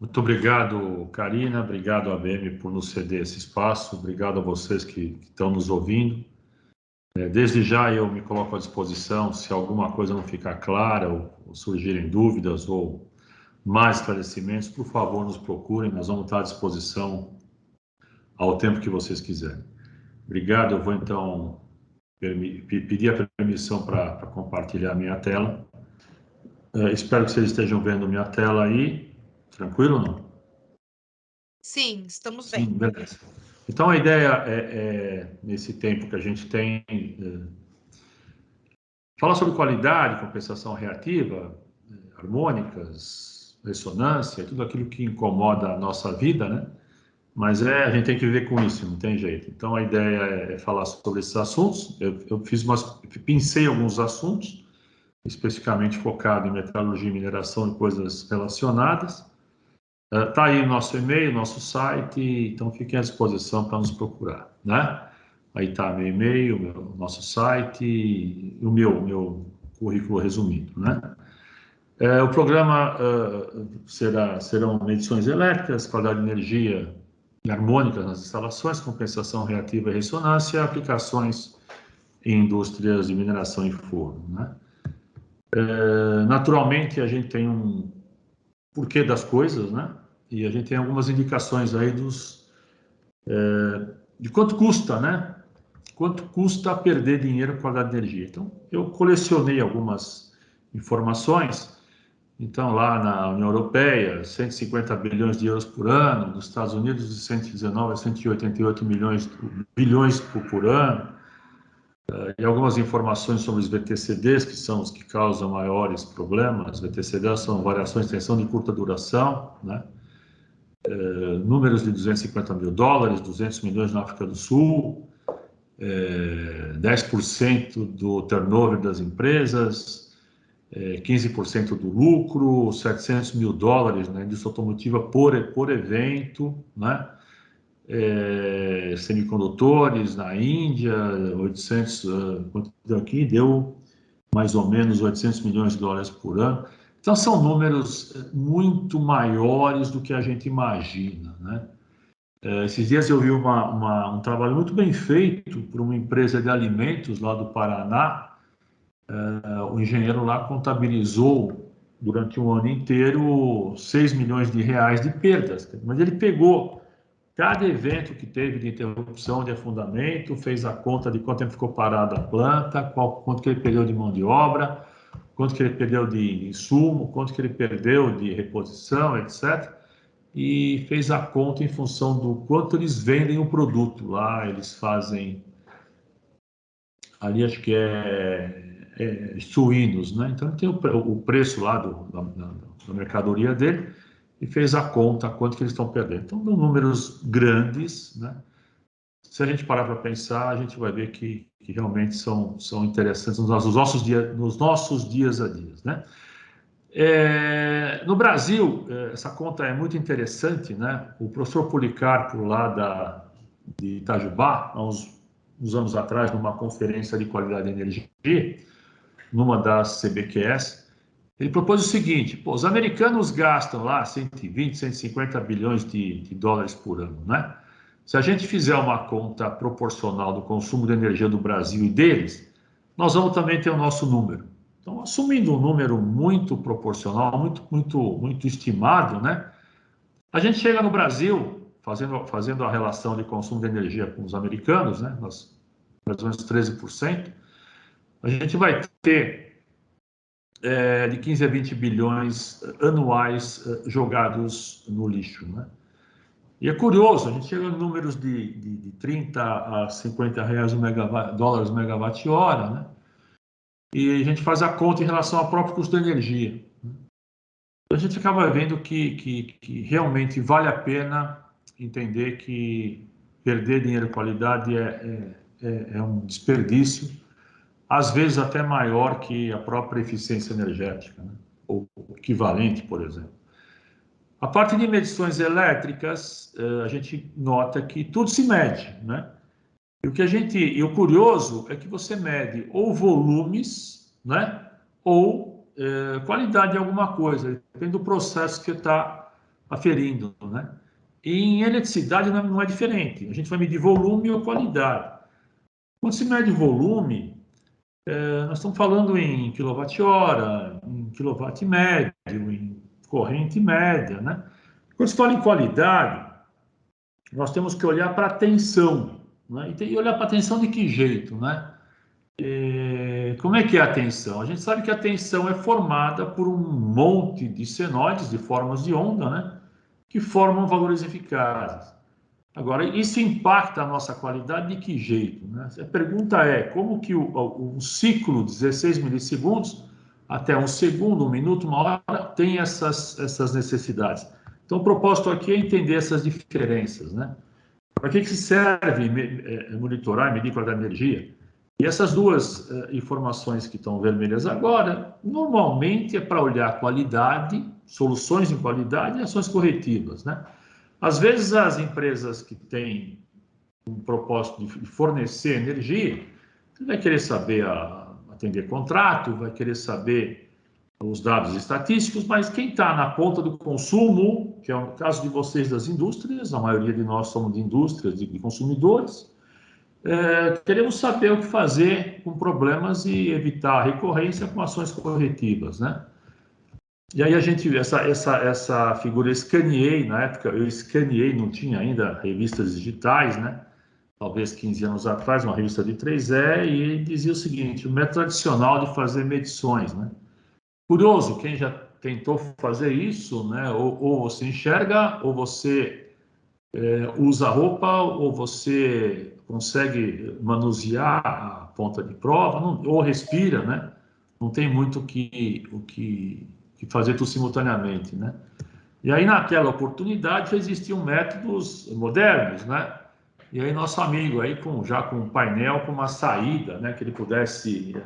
Muito obrigado, Karina. Obrigado, ABM, por nos ceder esse espaço. Obrigado a vocês que estão nos ouvindo. Desde já eu me coloco à disposição, se alguma coisa não ficar clara ou surgirem dúvidas ou mais esclarecimentos, por favor, nos procurem. Nós vamos estar à disposição ao tempo que vocês quiserem. Obrigado. Eu vou, então, pedir a permissão para compartilhar a minha tela. Espero que vocês estejam vendo minha tela aí. Tranquilo ou não? Sim, estamos Sim, bem. beleza. Então, a ideia nesse tempo que a gente tem, falar sobre qualidade, compensação reativa, harmônicas, ressonância, tudo aquilo que incomoda a nossa vida, né? Mas a gente tem que viver com isso, não tem jeito. Então, a ideia é falar sobre esses assuntos. Eu pincei alguns assuntos, especificamente focado em metalurgia e mineração e coisas relacionadas. Está aí o nosso e-mail, nosso site, então fiquem à disposição para nos procurar, né? Aí está meu e-mail, nosso site e o meu currículo resumido, né? O programa serão medições elétricas, qualidade de energia e harmônica nas instalações, compensação reativa e ressonância, aplicações em indústrias de mineração e forno, né? Naturalmente, a gente tem um porquê das coisas, né? E a gente tem algumas indicações aí de quanto custa, né? Quanto custa perder dinheiro com qualidade de energia. Então, eu colecionei algumas informações. Então, lá na União Europeia, 150 bilhões de euros por ano, nos Estados Unidos, de 119 a 188 bilhões por ano, e algumas informações sobre os VTCDs, que são os que causam maiores problemas. Os VTCDs são variações de tensão de curta duração, né? Números de 250 mil dólares, 200 milhões na África do Sul, 10% do turnover das empresas, 15% do lucro, 700 mil dólares na indústria automotiva por evento, né? Semicondutores na Índia, 800, quanto deu aqui? Deu mais ou menos 800 milhões de dólares por ano. Então, são números muito maiores do que a gente imagina, né? Esses dias eu vi um trabalho muito bem feito por uma empresa de alimentos lá do Paraná. O engenheiro lá contabilizou durante um ano inteiro 6 milhões de reais de perdas. Mas ele pegou cada evento que teve de interrupção de afundamento, fez a conta de quanto tempo ficou parada a planta, quanto que ele perdeu de mão de obra, quanto que ele perdeu de insumo, quanto que ele perdeu de reposição, etc. E fez a conta em função do quanto eles vendem o produto. Lá eles fazem, ali acho que suínos, né? Então tem o preço lá da mercadoria dele e fez a conta quanto que eles estão perdendo. Então, são números grandes, né? Se a gente parar para pensar, a gente vai ver que realmente são interessantes nos nossos dias a dias, né? No Brasil, essa conta é muito interessante, né? O professor Policarpo, lá de Itajubá, há uns anos atrás, numa conferência de qualidade de energia, numa das CBQS, ele propôs o seguinte: pô, os americanos gastam lá 120, 150 bilhões de dólares por ano, né? Se a gente fizer uma conta proporcional do consumo de energia do Brasil e deles, nós vamos também ter o nosso número. Então, assumindo um número muito proporcional, muito estimado, né? A gente chega no Brasil, fazendo a relação de consumo de energia com os americanos, né? Nós, mais ou menos 13%, a gente vai ter de 15 a 20 bilhões anuais jogados no lixo, né? E é curioso, a gente chega em números de 30 a 50 reais dólares o megawatt-hora, né? E a gente faz a conta em relação ao próprio custo da energia. A gente acaba vendo que realmente vale a pena entender que perder dinheiro e qualidade é um desperdício, às vezes até maior que a própria eficiência energética, né? Ou equivalente, por exemplo. A parte de medições elétricas, a gente nota que tudo se mede, né? E o curioso é que você mede ou volumes, né? Ou qualidade de alguma coisa, depende do processo que está aferindo, né? E em eletricidade não é diferente. A gente vai medir volume ou qualidade. Quando se mede volume, nós estamos falando em quilowatt-hora, em quilowatt médio, em corrente média, né? Quando se fala em qualidade, nós temos que olhar para a tensão, né? E tem que olhar para a tensão de que jeito, né? Como é que é a tensão? A gente sabe que a tensão é formada por um monte de senoides, de formas de onda, né? Que formam valores eficazes. Agora, isso impacta a nossa qualidade de que jeito, né? A pergunta é, como que um ciclo de 16 milissegundos até um segundo, um minuto, uma hora, tem essas necessidades? Então, o propósito aqui é entender essas diferenças, né? Para que se serve monitorar e medir a qualidade da energia? E essas duas informações que estão vermelhas agora, normalmente é para olhar qualidade, soluções em qualidade e ações corretivas, né? Às vezes as empresas que têm um propósito de fornecer energia, você vai querer saber atender contrato, vai querer saber os dados estatísticos, mas quem está na ponta do consumo, que é o caso de vocês das indústrias, a maioria de nós somos de indústrias, de consumidores, queremos saber o que fazer com problemas e evitar a recorrência com ações corretivas, né? E aí a gente, essa figura eu escaneei, na época eu escaneei, não tinha ainda revistas digitais, né? Talvez 15 anos atrás, uma revista de 3E, e dizia o seguinte, o método tradicional de fazer medições, né? Curioso, quem já tentou fazer isso, né? Ou você enxerga, ou você usa roupa, ou você consegue manusear a ponta de prova, ou respira, né? Não tem muito o que fazer tudo simultaneamente, né? E aí, naquela oportunidade, já existiam métodos modernos, né? E aí, nosso amigo aí, já com um painel, com uma saída, né? Que ele pudesse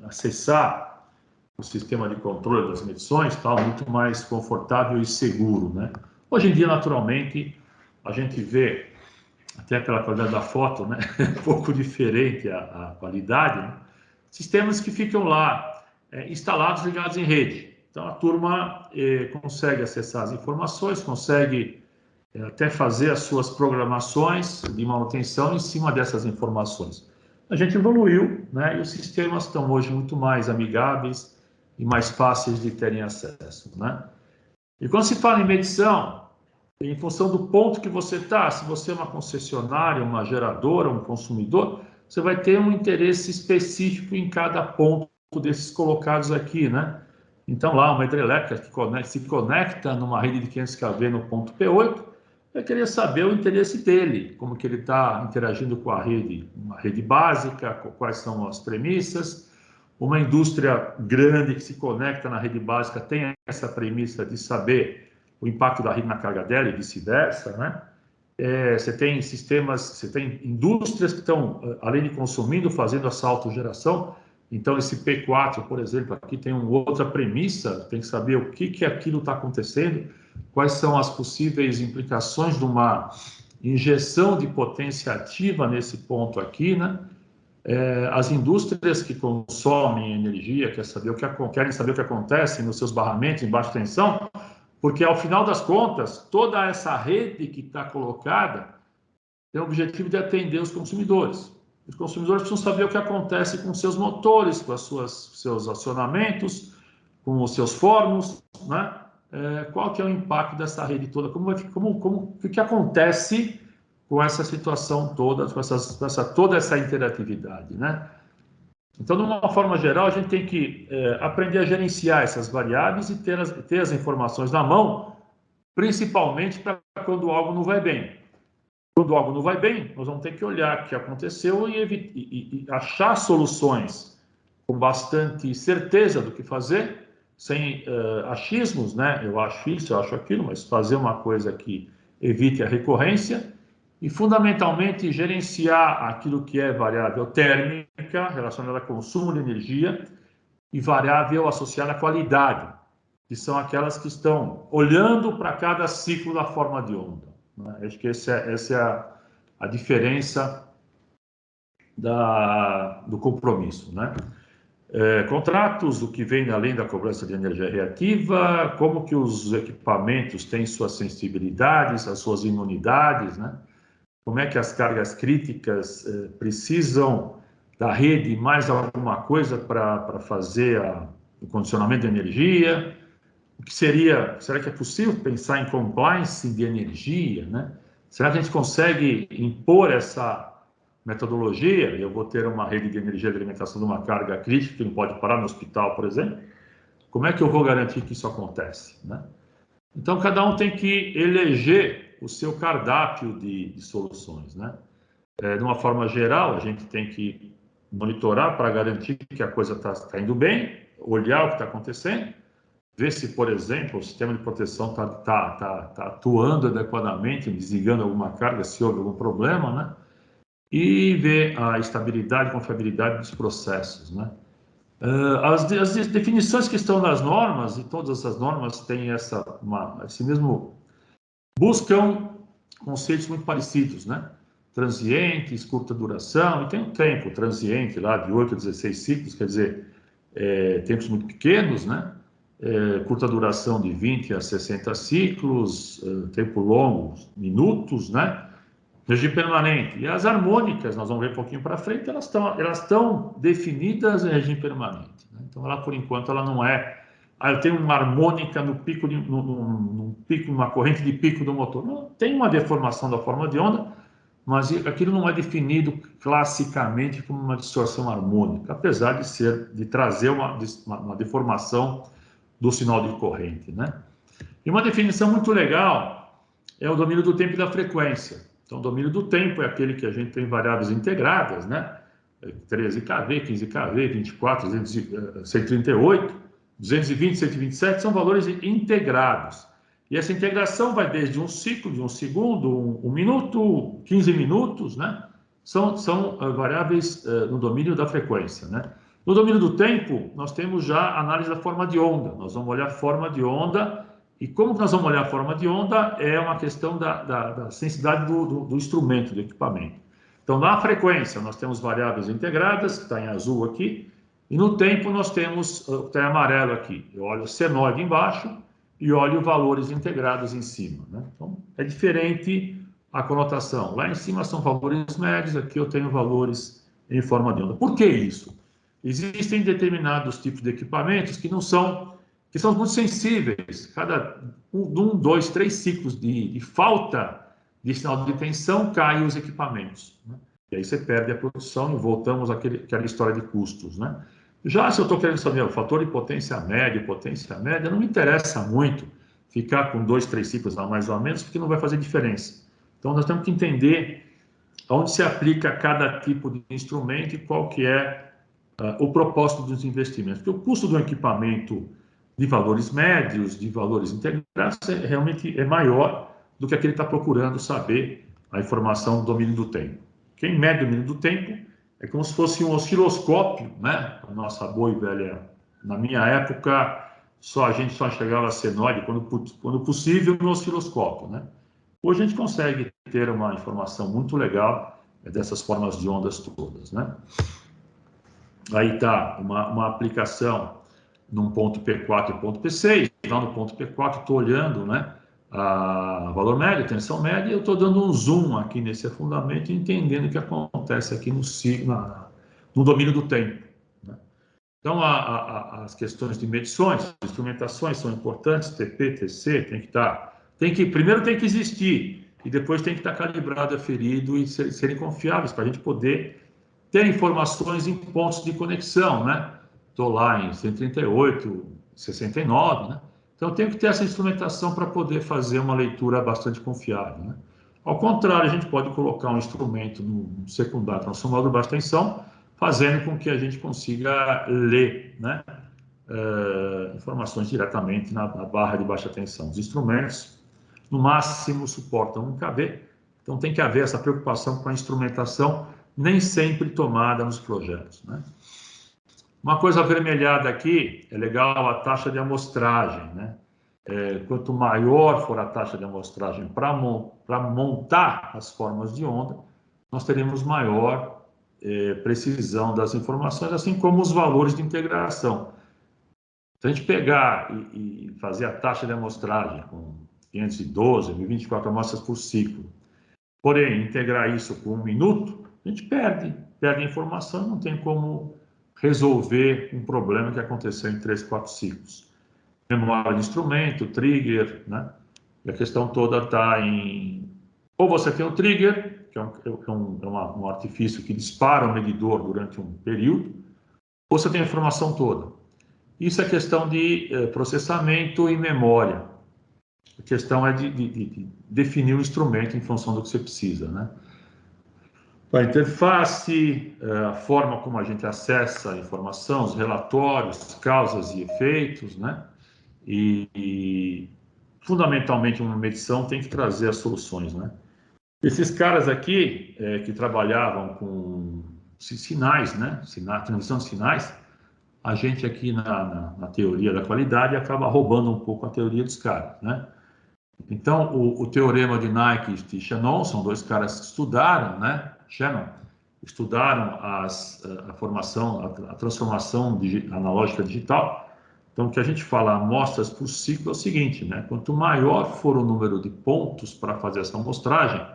acessar o sistema de controle das medições, tal, muito mais confortável e seguro, né? Hoje em dia, naturalmente, a gente vê até pela qualidade da foto, né? Um pouco diferente a qualidade, né? Sistemas que ficam lá instalados, ligados em rede. Então, a turma consegue acessar as informações, consegue até fazer as suas programações de manutenção em cima dessas informações. A gente evoluiu, né? E os sistemas estão hoje muito mais amigáveis e mais fáceis de terem acesso, né? E quando se fala em medição, em função do ponto que você está, se você é uma concessionária, uma geradora, um consumidor, você vai ter um interesse específico em cada ponto desses colocados aqui, né? Então, lá, uma hidrelétrica que se conecta numa rede de 500 kV no ponto P8, vai querer saber o interesse dele, como que ele está interagindo com a rede, uma rede básica, quais são as premissas. Uma indústria grande que se conecta na rede básica tem essa premissa de saber o impacto da rede na carga dela e vice-versa, né? Você tem sistemas, você tem indústrias que estão, além de consumindo, fazendo essa autogeração. Então, esse P4, por exemplo, aqui tem uma outra premissa, tem que saber o que aquilo está acontecendo, quais são as possíveis implicações de uma injeção de potência ativa nesse ponto aqui, né? As indústrias que consomem energia querem saber o que acontece nos seus barramentos em baixa tensão, porque, ao final das contas, toda essa rede que está colocada tem o objetivo de atender os consumidores. Os consumidores precisam saber o que acontece com seus motores, com seus acionamentos, com os seus fornos, né? Qual que é o impacto dessa rede toda? O que acontece com essa situação toda, toda essa interatividade, né? Então, de uma forma geral, a gente tem que aprender a gerenciar essas variáveis e ter as informações na mão, principalmente para quando algo não vai bem. Quando algo não vai bem, nós vamos ter que olhar o que aconteceu e achar soluções com bastante certeza do que fazer, sem achismos, né? Eu acho isso, eu acho aquilo, mas fazer uma coisa que evite a recorrência e, fundamentalmente, gerenciar aquilo que é variável térmica, relacionada ao consumo de energia, e variável associada à qualidade, que são aquelas que estão olhando para cada ciclo da forma de onda, né? Acho que essa é a diferença do compromisso, né? Contratos, o que vem além da cobrança de energia reativa, como que os equipamentos têm suas sensibilidades, as suas imunidades, né? Como é que as cargas críticas precisam da rede mais alguma coisa para fazer o condicionamento de energia? O que será que é possível pensar em compliance de energia, né? Será que a gente consegue impor essa metodologia? Eu vou ter uma rede de energia de alimentação de uma carga crítica que não pode parar no hospital, por exemplo. Como é que eu vou garantir que isso acontece, né? Então, cada um tem que eleger o seu cardápio de soluções, né? De uma forma geral, a gente tem que monitorar para garantir que a coisa está indo bem, olhar o que está acontecendo, ver se, por exemplo, o sistema de proteção está atuando adequadamente, desligando alguma carga, se houve algum problema, né? E ver a estabilidade e confiabilidade dos processos, né? As definições que estão nas normas, e todas essas normas têm esse mesmo... buscam conceitos muito parecidos, né? Transientes, curta duração, e tem um tempo transiente lá de 8 a 16 ciclos, quer dizer, tempos muito pequenos, né? Curta duração de 20 a 60 ciclos, tempo longo, minutos, né? Regime permanente. E as harmônicas, nós vamos ver um pouquinho para frente, elas estão definidas em regime permanente, né? Então, ela, por enquanto, ela não é... eu tenho uma harmônica no pico, numa corrente de pico do motor. Não, tem uma deformação da forma de onda, mas aquilo não é definido classicamente como uma distorção harmônica, apesar de trazer uma deformação do sinal de corrente, né? E uma definição muito legal é o domínio do tempo e da frequência. Então, o domínio do tempo é aquele que a gente tem variáveis integradas, né? 13 kV, 15 kV, 24, 138, 220, 127 são valores integrados. E essa integração vai desde um ciclo de um segundo, um minuto, 15 minutos, né? São variáveis no domínio da frequência, né? No domínio do tempo, nós temos já a análise da forma de onda. Nós vamos olhar a forma de onda. E como que nós vamos olhar a forma de onda? É uma questão da sensibilidade do instrumento, do equipamento. Então, na frequência, nós temos variáveis integradas, que está em azul aqui, e no tempo nós temos o que está em amarelo aqui. Eu olho o senoide embaixo e olho valores integrados em cima, né? Então, é diferente a conotação. Lá em cima são valores médios, aqui eu tenho valores em forma de onda. Por que isso? Existem determinados tipos de equipamentos que são muito sensíveis. Cada 1, 2, 3 ciclos de falta de sinal de tensão caem os equipamentos, né? E aí você perde a produção e voltamos àquela história de custos, né? Já se eu estou querendo saber o fator de potência média, não me interessa muito ficar com 2, 3 ciclos a mais ou a menos, porque não vai fazer diferença. Então, nós temos que entender onde se aplica cada tipo de instrumento e qual que é o propósito dos investimentos. Porque o custo do equipamento de valores médios, de valores integrados, realmente é maior do que aquele que está procurando saber a informação do domínio do tempo. Quem mede o domínio do tempo é como se fosse um osciloscópio, né? A nossa boa e velha, na minha época, a gente só enxergava a senoide quando possível no osciloscópio, né? Hoje a gente consegue ter uma informação muito legal dessas formas de ondas todas, né? Aí está uma aplicação num ponto P4 e ponto P6. Lá no ponto P4 estou olhando, né, a valor médio, tensão média, e eu estou dando um zoom aqui nesse afundamento e entendendo o que acontece aqui no domínio do tempo, né? Então, as questões de medições, instrumentações são importantes, TP, TC, primeiro tem que existir, e depois tem que estar calibrado, aferido e serem confiáveis para a gente poder ter informações em pontos de conexão, né? Estou lá em 138, 69, né? Então, eu tenho que ter essa instrumentação para poder fazer uma leitura bastante confiável, né? Ao contrário, a gente pode colocar um instrumento no secundário transformador de baixa tensão, fazendo com que a gente consiga ler, né, informações diretamente na barra de baixa tensão. Os instrumentos, no máximo, suportam 1 kV, então tem que haver essa preocupação com a instrumentação, nem sempre tomada nos projetos, né? Uma coisa avermelhada aqui, é legal a taxa de amostragem, né? Quanto maior for a taxa de amostragem para montar as formas de onda, nós teremos maior precisão das informações, assim como os valores de integração. Se a gente pegar e fazer a taxa de amostragem com 512, 1024 amostras por ciclo, porém, integrar isso com 1 minuto, a gente perde a informação, não tem como resolver um problema que aconteceu em 3, 4 ciclos. Memória de instrumento, trigger, né? E a questão toda está em... Ou você tem o trigger, que é um artifício que dispara o medidor durante um período, ou você tem a informação toda. Isso é questão de processamento e memória. A questão é de definir o instrumento em função do que você precisa, né? A interface, a forma como a gente acessa a informação, os relatórios, causas e efeitos, né? E fundamentalmente uma medição tem que trazer as soluções, né? Esses caras aqui que trabalhavam com sinais, né? Transmissão de sinais, a gente aqui na teoria da qualidade acaba roubando um pouco a teoria dos caras, né? Então, o teorema de Nike e de Shannon são dois caras que estudaram, né? Shannon, estudaram a formação, a transformação analógica digital. Então, o que a gente fala, amostras por ciclo, é o seguinte, né? Quanto maior for o número de pontos para fazer essa amostragem,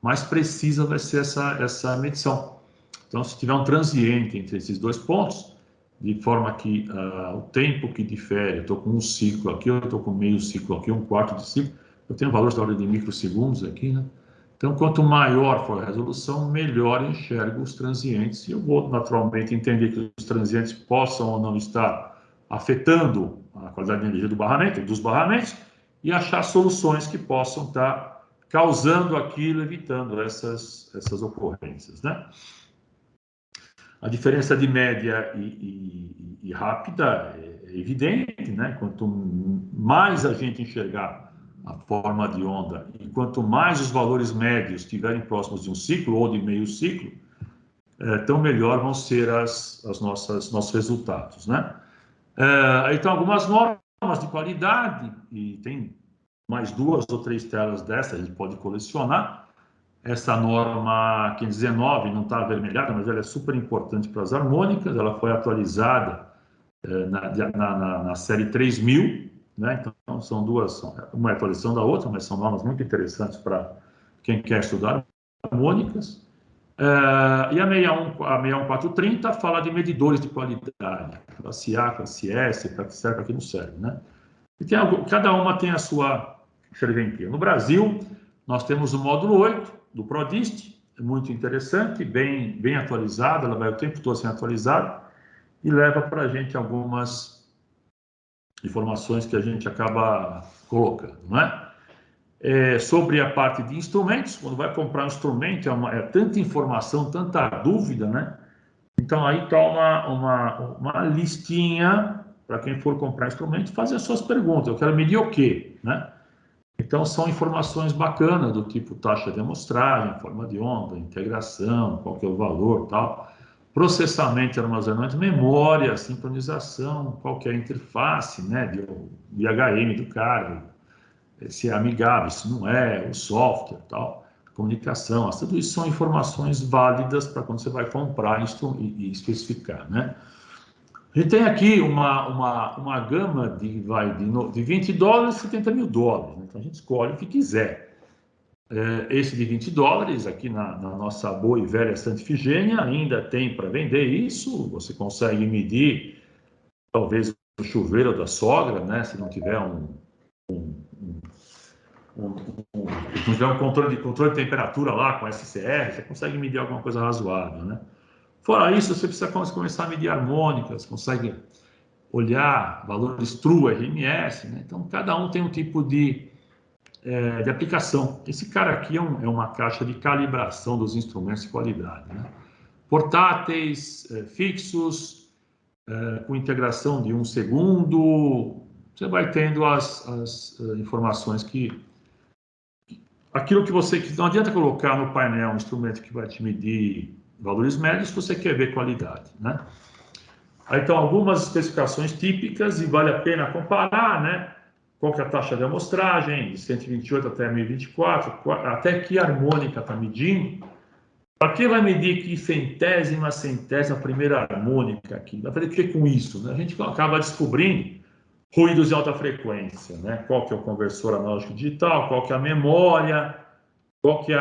mais precisa vai ser essa medição. Então, se tiver um transiente entre esses dois pontos, de forma que o tempo que difere, eu estou com um ciclo aqui, eu estou com meio ciclo aqui, um quarto de ciclo, eu tenho valores da ordem de microsegundos aqui, né? Então, quanto maior for a resolução, melhor eu enxergo os transientes, e eu vou naturalmente entender que os transientes possam ou não estar afetando a qualidade de energia do barramento, dos barramentos, e achar soluções que possam estar causando aquilo, evitando essas ocorrências, né? A diferença de média e rápida é evidente, né? Quanto mais a gente enxergar a forma de onda e quanto mais os valores médios estiverem próximos de um ciclo ou de meio ciclo, tão melhor vão ser nossos resultados, né? Então, algumas normas de qualidade, e tem mais 2 ou 3 telas dessa, a gente pode colecionar. Essa norma 519 não está avermelhada, mas ela é super importante para as harmônicas. Ela foi atualizada na série 3000, né? Então, são duas, uma é a atualização da outra, mas são normas muito interessantes para quem quer estudar harmônicas. E a 61430 fala de medidores de qualidade, classe A, classe S, para que serve, para que não serve, né? E cada uma tem a sua serventia. No Brasil, nós temos o módulo 8 do Prodist, muito interessante, bem atualizado, ela vai o tempo todo sendo atualizada e leva para a gente algumas informações que a gente acaba colocando, não é? Sobre a parte de instrumentos, quando vai comprar um instrumento, é tanta informação, tanta dúvida, né? Então, aí está uma listinha para quem for comprar instrumento, fazer as suas perguntas. Eu quero medir o quê, né? Então, são informações bacanas, do tipo taxa de amostragem, forma de onda, integração, qual que é o valor, tal. Processamento e armazenamento, memória, sincronização, qual que é a interface, né, de HM do cara, se é amigável, se não é, o software, tal, comunicação. Tudo isso são informações válidas para quando você vai comprar e especificar, né? A gente tem aqui uma gama de 20 dólares a 70 mil dólares. Né? Então, a gente escolhe o que quiser. Esse de 20 dólares, aqui na nossa boa e velha Santa Ifigênia, ainda tem para vender isso. Você consegue medir, talvez, o chuveiro da sogra, né? Se não tiver um controle de temperatura lá com SCR, você consegue medir alguma coisa razoável, né? Fora isso, você precisa começar a medir harmônicas, consegue olhar valores true, RMS, né? Então, cada um tem um tipo de aplicação. Esse cara aqui é uma caixa de calibração dos instrumentos de qualidade, né? Portáteis, fixos, com integração de 1 segundo, você vai tendo as informações aquilo que não adianta colocar no painel um instrumento que vai te medir valores médios se você quer ver qualidade, né? Aí estão algumas especificações típicas e vale a pena comparar, né? Qual que é a taxa de amostragem, de 128 até 1024, até que harmônica está medindo. Para que vai medir que centésima primeira harmônica aqui? Vai fazer o que com isso? Né? A gente acaba descobrindo ruídos de alta frequência, né? Qual que é o conversor analógico digital, qual que é a memória, qual que é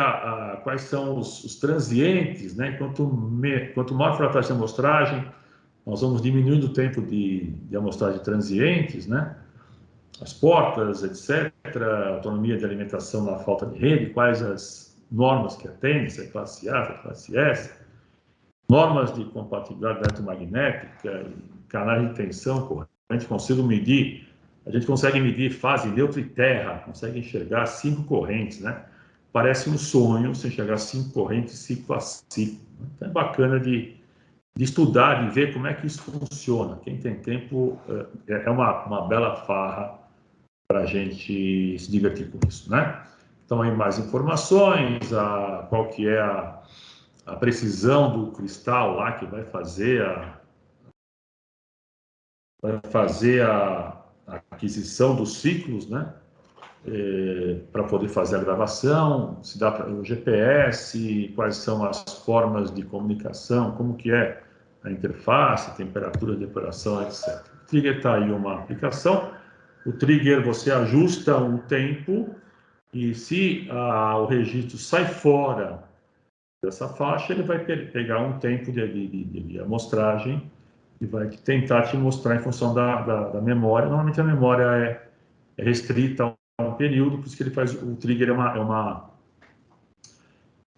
quais são os transientes, né? Quanto maior for a taxa de amostragem, nós vamos diminuindo o tempo de amostragem de transientes, né? As portas, etc., autonomia de alimentação na falta de rede, quais as normas que atende, se é classe A, se é classe S, normas de compatibilidade eletromagnética, canais de tensão, corrente, a gente consegue medir fase neutra e terra, consegue enxergar 5 correntes, né? Parece um sonho você enxergar 5 correntes, ciclo a ciclo. Então é bacana de estudar, de ver como é que isso funciona. Quem tem tempo, é uma bela farra para a gente se divertir com isso, né? Então, aí mais informações, qual que é a precisão do cristal lá que vai fazer a aquisição dos ciclos, né? Para poder fazer a gravação, se dá para o GPS, quais são as formas de comunicação, como que é a interface, temperatura de operação, etc. O trigger está aí uma aplicação. O trigger você ajusta um tempo e se o registro sai fora dessa faixa, ele vai pegar um tempo de amostragem e vai tentar te mostrar em função da memória. Normalmente a memória é restrita a um período, por isso que ele faz o trigger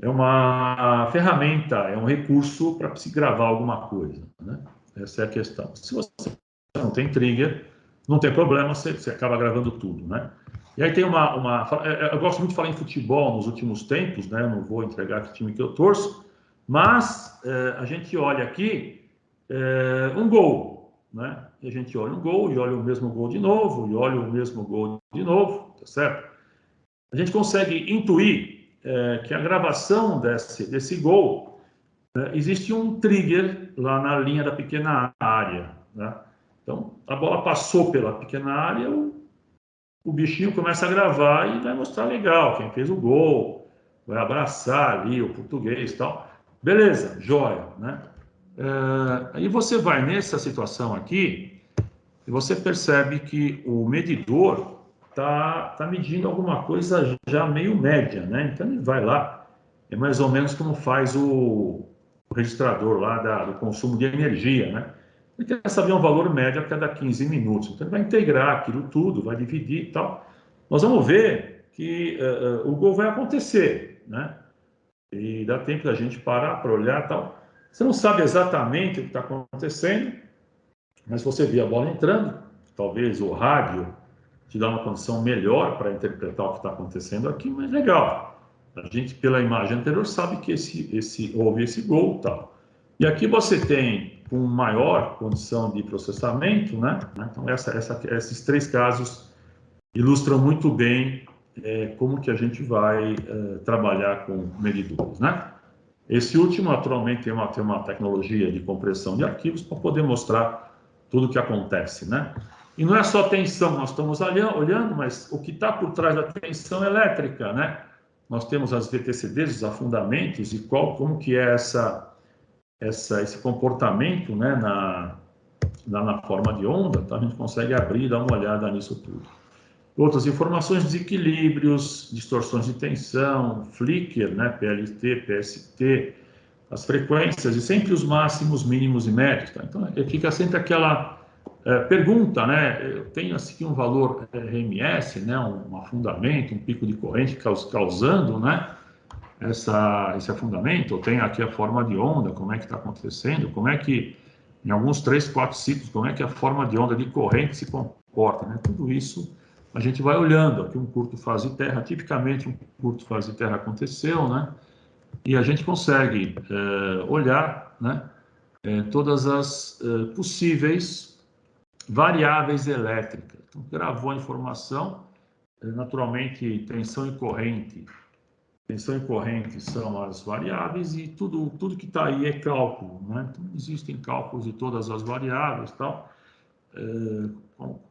é uma ferramenta, é um recurso para se gravar alguma coisa, né? Essa é a questão. Se você não tem trigger, não tem problema, você acaba gravando tudo, né? E aí tem eu gosto muito de falar em futebol nos últimos tempos, né? Eu não vou entregar que time que eu torço, mas a gente olha aqui um gol, né? E a gente olha um gol e olha o mesmo gol de novo, e olha o mesmo gol de novo, tá certo? A gente consegue intuir que a gravação desse gol, existe um trigger lá na linha da pequena área, né? Então, a bola passou pela pequena área, o bichinho começa a gravar e vai mostrar legal quem fez o gol, vai abraçar ali o português e tal. Beleza, joia, né? Aí você vai nessa situação aqui e você percebe que o medidor tá medindo alguma coisa já meio média, né? Então ele vai lá, é mais ou menos como faz o registrador lá do consumo de energia, né? Ele quer saber um valor médio a cada 15 minutos. Então ele vai integrar aquilo tudo, vai dividir e tal. Nós vamos ver que o gol vai acontecer, né? E dá tempo da gente parar para olhar e tal. Você não sabe exatamente o que está acontecendo, mas você vê a bola entrando, talvez o rádio te dá uma condição melhor para interpretar o que está acontecendo aqui, mas legal. A gente, pela imagem anterior, sabe que houve esse gol e tal. E aqui você tem com maior condição de processamento, né? Então, esses 3 casos ilustram muito bem como que a gente vai trabalhar com medidores, né? Esse último, naturalmente, tem uma tecnologia de compressão de arquivos para poder mostrar tudo o que acontece, né? E não é só tensão, nós estamos olhando, mas o que está por trás da tensão elétrica, né? Nós temos as VTCDs, os afundamentos, e como que é esse comportamento, né, na forma de onda, então a gente consegue abrir e dar uma olhada nisso tudo. Outras informações, desequilíbrios, distorções de tensão, flicker, né, PLT, PST, as frequências e sempre os máximos, mínimos e médios. Tá? Então, fica sempre aquela pergunta, né? Eu tenho aqui um valor RMS, né, um afundamento, um pico de corrente causando, né, esse afundamento. Eu tenho aqui a forma de onda, como é que está acontecendo, como é que, em alguns 3, 4 ciclos, como é que a forma de onda de corrente se comporta, né? Tudo isso a gente vai olhando. Aqui um curto fase de terra, tipicamente um curto fase de terra aconteceu, né? E a gente consegue olhar, né, todas as possíveis variáveis elétricas. Então, gravou a informação, naturalmente, tensão e corrente. Tensão e corrente são as variáveis e tudo que está aí é cálculo, né? Então, existem cálculos de todas as variáveis e tal.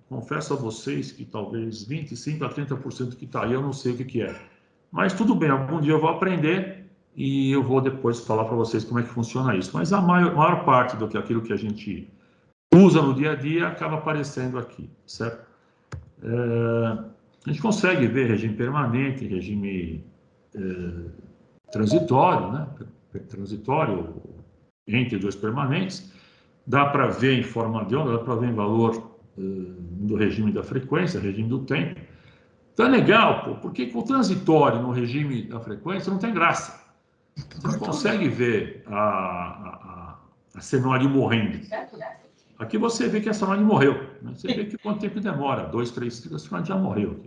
Confesso a vocês que talvez 25% a 30% que está aí eu não sei o que é. Mas tudo bem, algum dia eu vou aprender e eu vou depois falar para vocês como é que funciona isso. Mas a maior parte do que aquilo que a gente usa no dia a dia acaba aparecendo aqui, certo? A gente consegue ver regime permanente, regime transitório, né? Transitório entre dois permanentes. Dá para ver em forma de onda, dá para ver em valor do regime da frequência, regime do tempo. Então é legal, pô, porque com o transitório no regime da frequência não tem graça. Você não consegue ver a senoide morrendo. Aqui você vê que a senoide morreu. Né? Você vê que quanto tempo demora, 2, 3 ciclos, a senoide já morreu.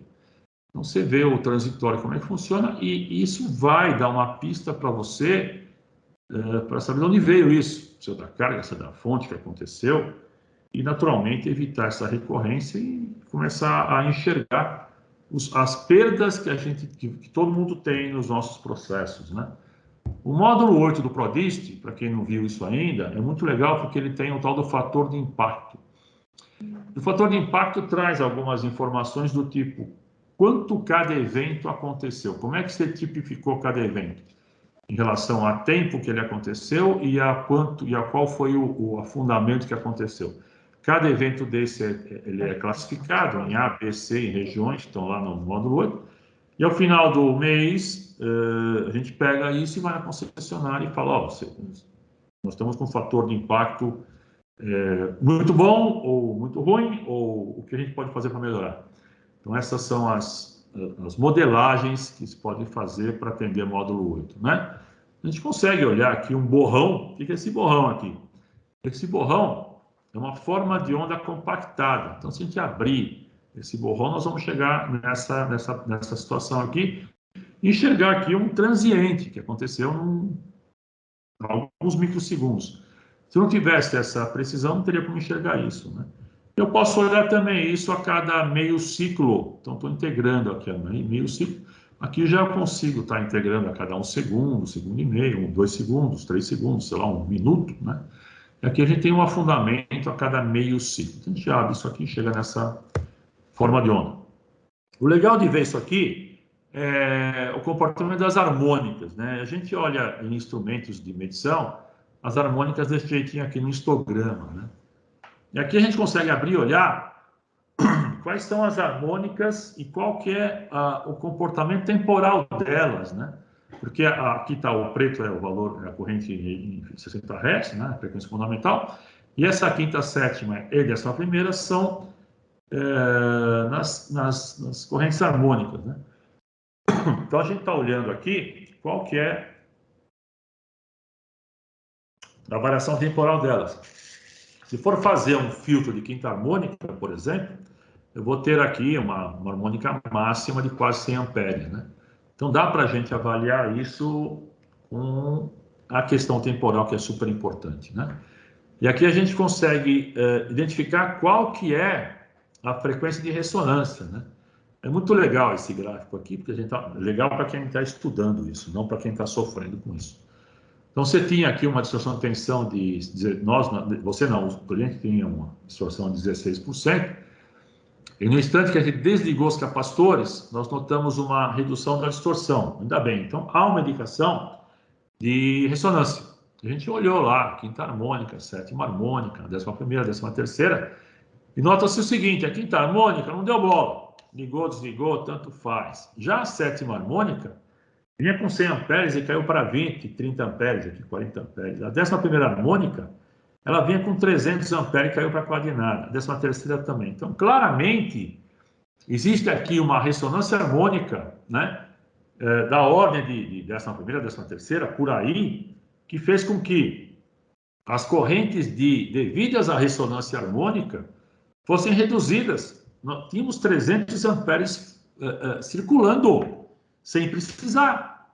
Então você vê o transitório, como é que funciona, e isso vai dar uma pista para você para saber de onde veio isso, se é da carga, se é da fonte que aconteceu, e naturalmente evitar essa recorrência e começar a enxergar as perdas que todo mundo tem nos nossos processos, né? O módulo 8 do PRODIST, para quem não viu isso ainda, é muito legal porque ele tem o tal do fator de impacto. O fator de impacto traz algumas informações do tipo quanto cada evento aconteceu, como é que você tipificou cada evento em relação a tempo que ele aconteceu e a qual foi o afundamento que aconteceu. Cada evento desse ele é classificado em A, B, C, em regiões, estão lá no módulo 8, e ao final do mês a gente pega isso e vai na concessionária e fala, ó, nós estamos com um fator de impacto muito bom ou muito ruim, ou o que a gente pode fazer para melhorar. Então essas são as modelagens que se pode fazer para atender módulo 8, né? A gente consegue olhar aqui um borrão. O que é esse borrão aqui? Esse borrão é uma forma de onda compactada. Então, se a gente abrir esse borrão, nós vamos chegar nessa situação aqui e enxergar aqui um transiente que aconteceu alguns microsegundos. Se eu não tivesse essa precisão, não teria como enxergar isso, né? Eu posso olhar também isso a cada meio ciclo. Então, estou integrando aqui a meio ciclo. Aqui já consigo estar integrando a cada 1 segundo, segundo e meio, 2 segundos, 3 segundos, sei lá, 1 minuto, né? E aqui a gente tem um afundamento a cada meio ciclo. Então, a gente abre isso aqui e chega nessa forma de onda. O legal de ver isso aqui é o comportamento das harmônicas, né? A gente olha em instrumentos de medição, as harmônicas desse jeitinho aqui no histograma, né? E aqui a gente consegue abrir e olhar quais são as harmônicas e qual que é o comportamento temporal delas, né? Porque aqui está o preto, é o valor, é a corrente em 60 Hz, né? A frequência fundamental, e essa quinta, sétima e 11ª são nas correntes harmônicas, né? Então a gente está olhando aqui qual que é a variação temporal delas. Se for fazer um filtro de quinta harmônica, por exemplo, eu vou ter aqui uma harmônica máxima de quase 100 amperes, né? Então dá para a gente avaliar isso com a questão temporal, que é super importante, né? E aqui a gente consegue identificar qual que é a frequência de ressonância, né? É muito legal esse gráfico aqui, porque legal para quem está estudando isso, não para quem está sofrendo com isso. Então você tinha aqui uma distorção de tensão você não, o cliente tinha uma distorção de 16%, e no instante que a gente desligou os capacitores, nós notamos uma redução da distorção, ainda bem. Então há uma indicação de ressonância. A gente olhou lá, quinta harmônica, sétima harmônica, 11ª, 13ª, e nota-se o seguinte, a quinta harmônica não deu bola, ligou, desligou, tanto faz. Já a sétima harmônica vinha com 100 amperes e caiu para 20, 30 amperes, aqui 40 amperes. A 11ª harmônica, ela vinha com 300 amperes e caiu para quase nada. A 13ª também. Então, claramente, existe aqui uma ressonância harmônica, né, da ordem de 11ª, 13ª, por aí, que fez com que as correntes devidas à ressonância harmônica fossem reduzidas. Nós tínhamos 300 amperes circulando, sem precisar.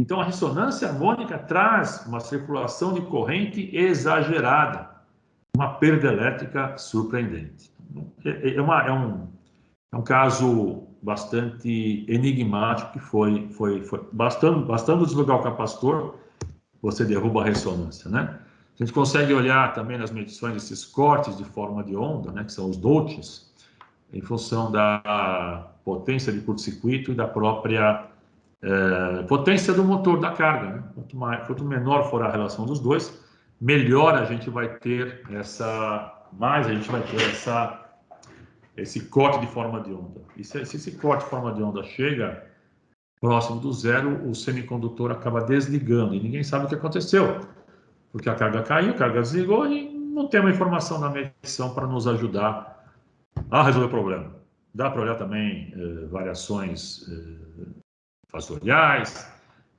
Então, a ressonância harmônica traz uma circulação de corrente exagerada, uma perda elétrica surpreendente. É um caso bastante enigmático, que foi bastando desligar o capacitor, você derruba a ressonância, né? A gente consegue olhar também nas medições desses cortes de forma de onda, né, que são os DOTs, em função da potência de curto-circuito e da própria Potência do motor da carga, né? Quanto menor for a relação dos dois, melhor a gente vai ter esse corte de forma de onda. E se esse corte de forma de onda chega próximo do zero, o semicondutor acaba desligando e ninguém sabe o que aconteceu, porque a carga caiu, a carga desligou e não tem uma informação na medição para nos ajudar a resolver o problema. Dá para olhar também variações fatoriais,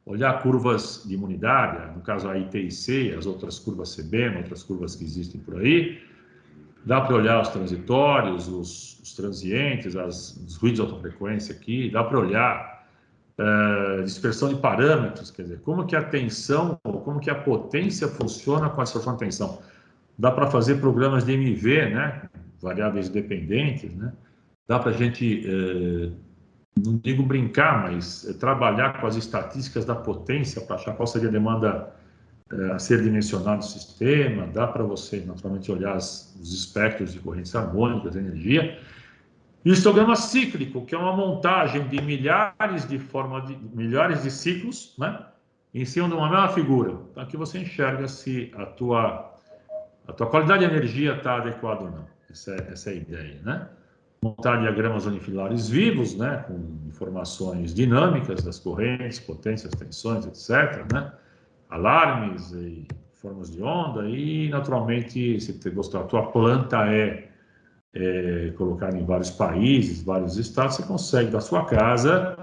olhar curvas de imunidade, no caso a ITIC, as outras curvas CBEM, outras curvas que existem por aí. Dá para olhar os transitórios, os transientes, os ruídos de alta frequência aqui. Dá para olhar dispersão de parâmetros, quer dizer, como que a tensão, ou como que a potência funciona com a dispersão de tensão. Dá para fazer programas de MV, né? Variáveis dependentes, né? Dá para a gente, não digo brincar, mas trabalhar com as estatísticas da potência para achar qual seria a demanda a ser dimensionado no sistema. Dá para você, naturalmente, olhar os espectros de correntes harmônicas de energia. E o histograma cíclico, que é uma montagem de milhares de ciclos, né, em cima de uma mesma figura. Então, aqui você enxerga se a tua qualidade de energia está adequada ou não. Essa é a ideia, né? Montar diagramas unifilares vivos, né, com informações dinâmicas das correntes, potências, tensões, etc., né? Alarmes e formas de onda e, naturalmente, se você gostar, a tua planta é colocada em vários países, vários estados, você consegue da sua casa,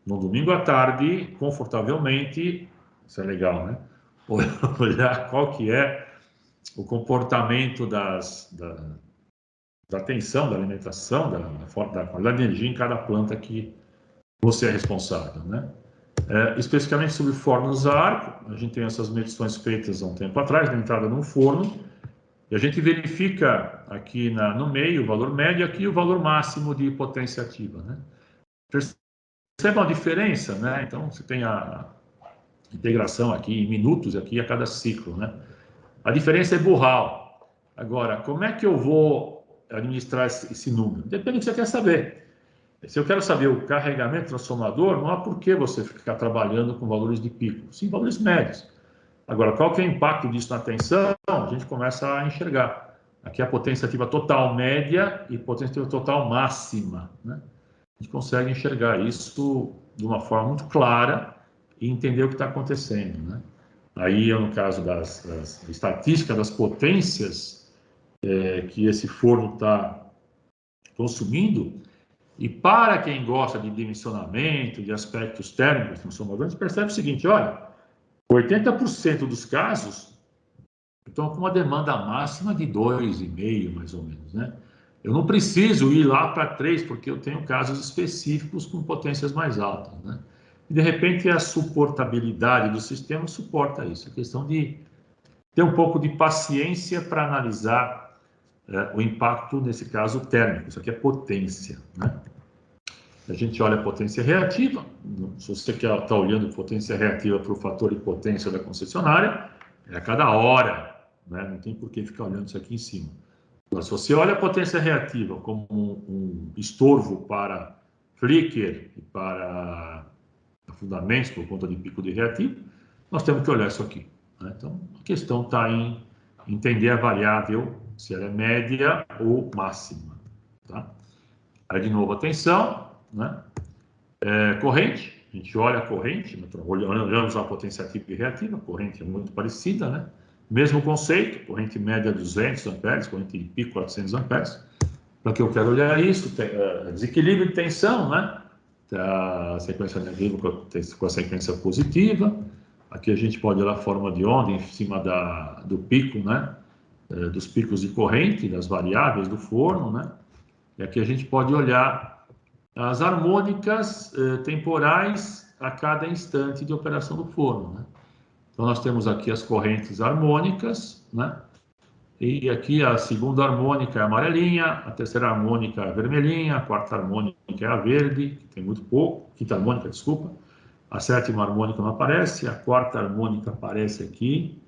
no domingo à tarde, confortavelmente, isso é legal, né? Olhar qual que é o comportamento da tensão, da alimentação, da qualidade de energia em cada planta que você é responsável, né? Especificamente sobre fornos a ar, a gente tem essas medições feitas há um tempo atrás, na entrada num forno, e a gente verifica aqui no meio o valor médio, aqui o valor máximo de potência ativa, né? Percebam a diferença, né? Então, você tem a integração aqui em minutos aqui a cada ciclo, né? A diferença é burral. Agora, como é que eu vou administrar esse número? Depende do que você quer saber. Se eu quero saber o carregamento transformador, não há por que você ficar trabalhando com valores de pico, sim valores médios. Agora, qual que é o impacto disso na tensão? A gente começa a enxergar. Aqui a potência ativa total média e potência ativa total máxima, né? A gente consegue enxergar isso de uma forma muito clara e entender o que está acontecendo, né? Aí, no caso das estatísticas das potências que esse forno está consumindo, e para quem gosta de dimensionamento, de aspectos térmicos transformadores, percebe o seguinte, olha, 80% dos casos estão com uma demanda máxima de 2,5, mais ou menos, né? Eu não preciso ir lá para 3, porque eu tenho casos específicos com potências mais altas, né? E, de repente, a suportabilidade do sistema suporta isso. É questão de ter um pouco de paciência para analisar o impacto, nesse caso, térmico. Isso aqui é potência, né? A gente olha a potência reativa. Se você está olhando potência reativa para o fator de potência da concessionária, é a cada hora, né? Não tem por que ficar olhando isso aqui em cima. Mas se você olha a potência reativa como um estorvo para flicker e para fundamentos por conta de pico de reativo, nós temos que olhar isso aqui, né? Então, a questão está em entender a variável, se ela é média ou máxima, tá? Aí, de novo, a tensão, né? Corrente, a gente olha a corrente, olhamos a potência ativa e reativa, a corrente é muito parecida, né? Mesmo conceito, corrente média 200 amperes, corrente de pico 400 amperes. Para que eu quero olhar isso, desequilíbrio de tensão, né? A sequência negativa com a sequência positiva. Aqui a gente pode olhar a forma de onda em cima do pico, né? Dos picos de corrente, das variáveis do forno, né? E aqui a gente pode olhar as harmônicas temporais a cada instante de operação do forno, né? Então, nós temos aqui as correntes harmônicas, né? E aqui a segunda harmônica é a amarelinha, a terceira harmônica é a vermelhinha, a quarta harmônica é a verde, que tem muito pouco, quinta harmônica, desculpa. A sétima harmônica não aparece, a quarta harmônica aparece aqui,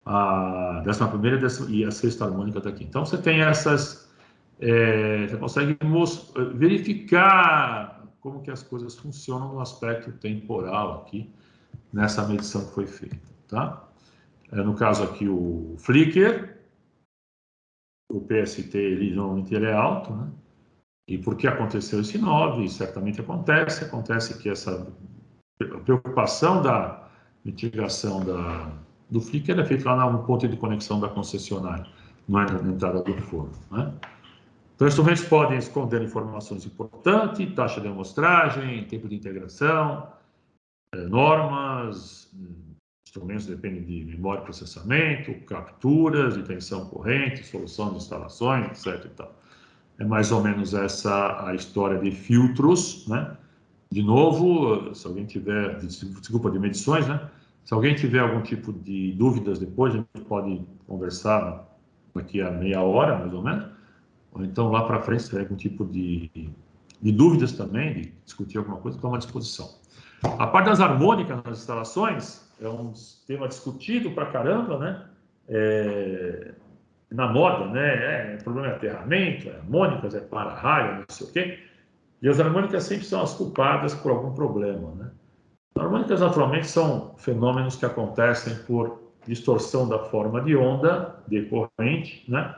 a 11ª e a sexta harmônica está aqui. Então, você tem essas... você consegue verificar como que as coisas funcionam no aspecto temporal aqui, nessa medição que foi feita, tá? No caso aqui, o Flicker, o PST, ele normalmente ele é alto, né? E por que aconteceu esse 9? Certamente acontece que essa preocupação da mitigação do Flicker é feita lá no ponto de conexão da concessionária, não é na entrada do forno, né? Então, instrumentos podem esconder informações importantes, taxa de amostragem, tempo de integração, normas, instrumentos dependem de memória e processamento, capturas de tensão corrente, solução de instalações, etc. E tal. É mais ou menos essa a história de filtros, né? De novo, se alguém tiver, desculpa, de medições, né? Se alguém tiver algum tipo de dúvidas depois, a gente pode conversar daqui a meia hora, mais ou menos. Ou então, lá para frente, se tiver algum tipo de dúvidas também, de discutir alguma coisa, estou à disposição. A parte das harmônicas nas instalações é um tema discutido para caramba, né? Na moda, né? O problema é aterramento, é harmônicas, é para-raio, não sei o quê. E as harmônicas sempre são as culpadas por algum problema, né? As harmônicas, naturalmente, são fenômenos que acontecem por distorção da forma de onda decorrente, né?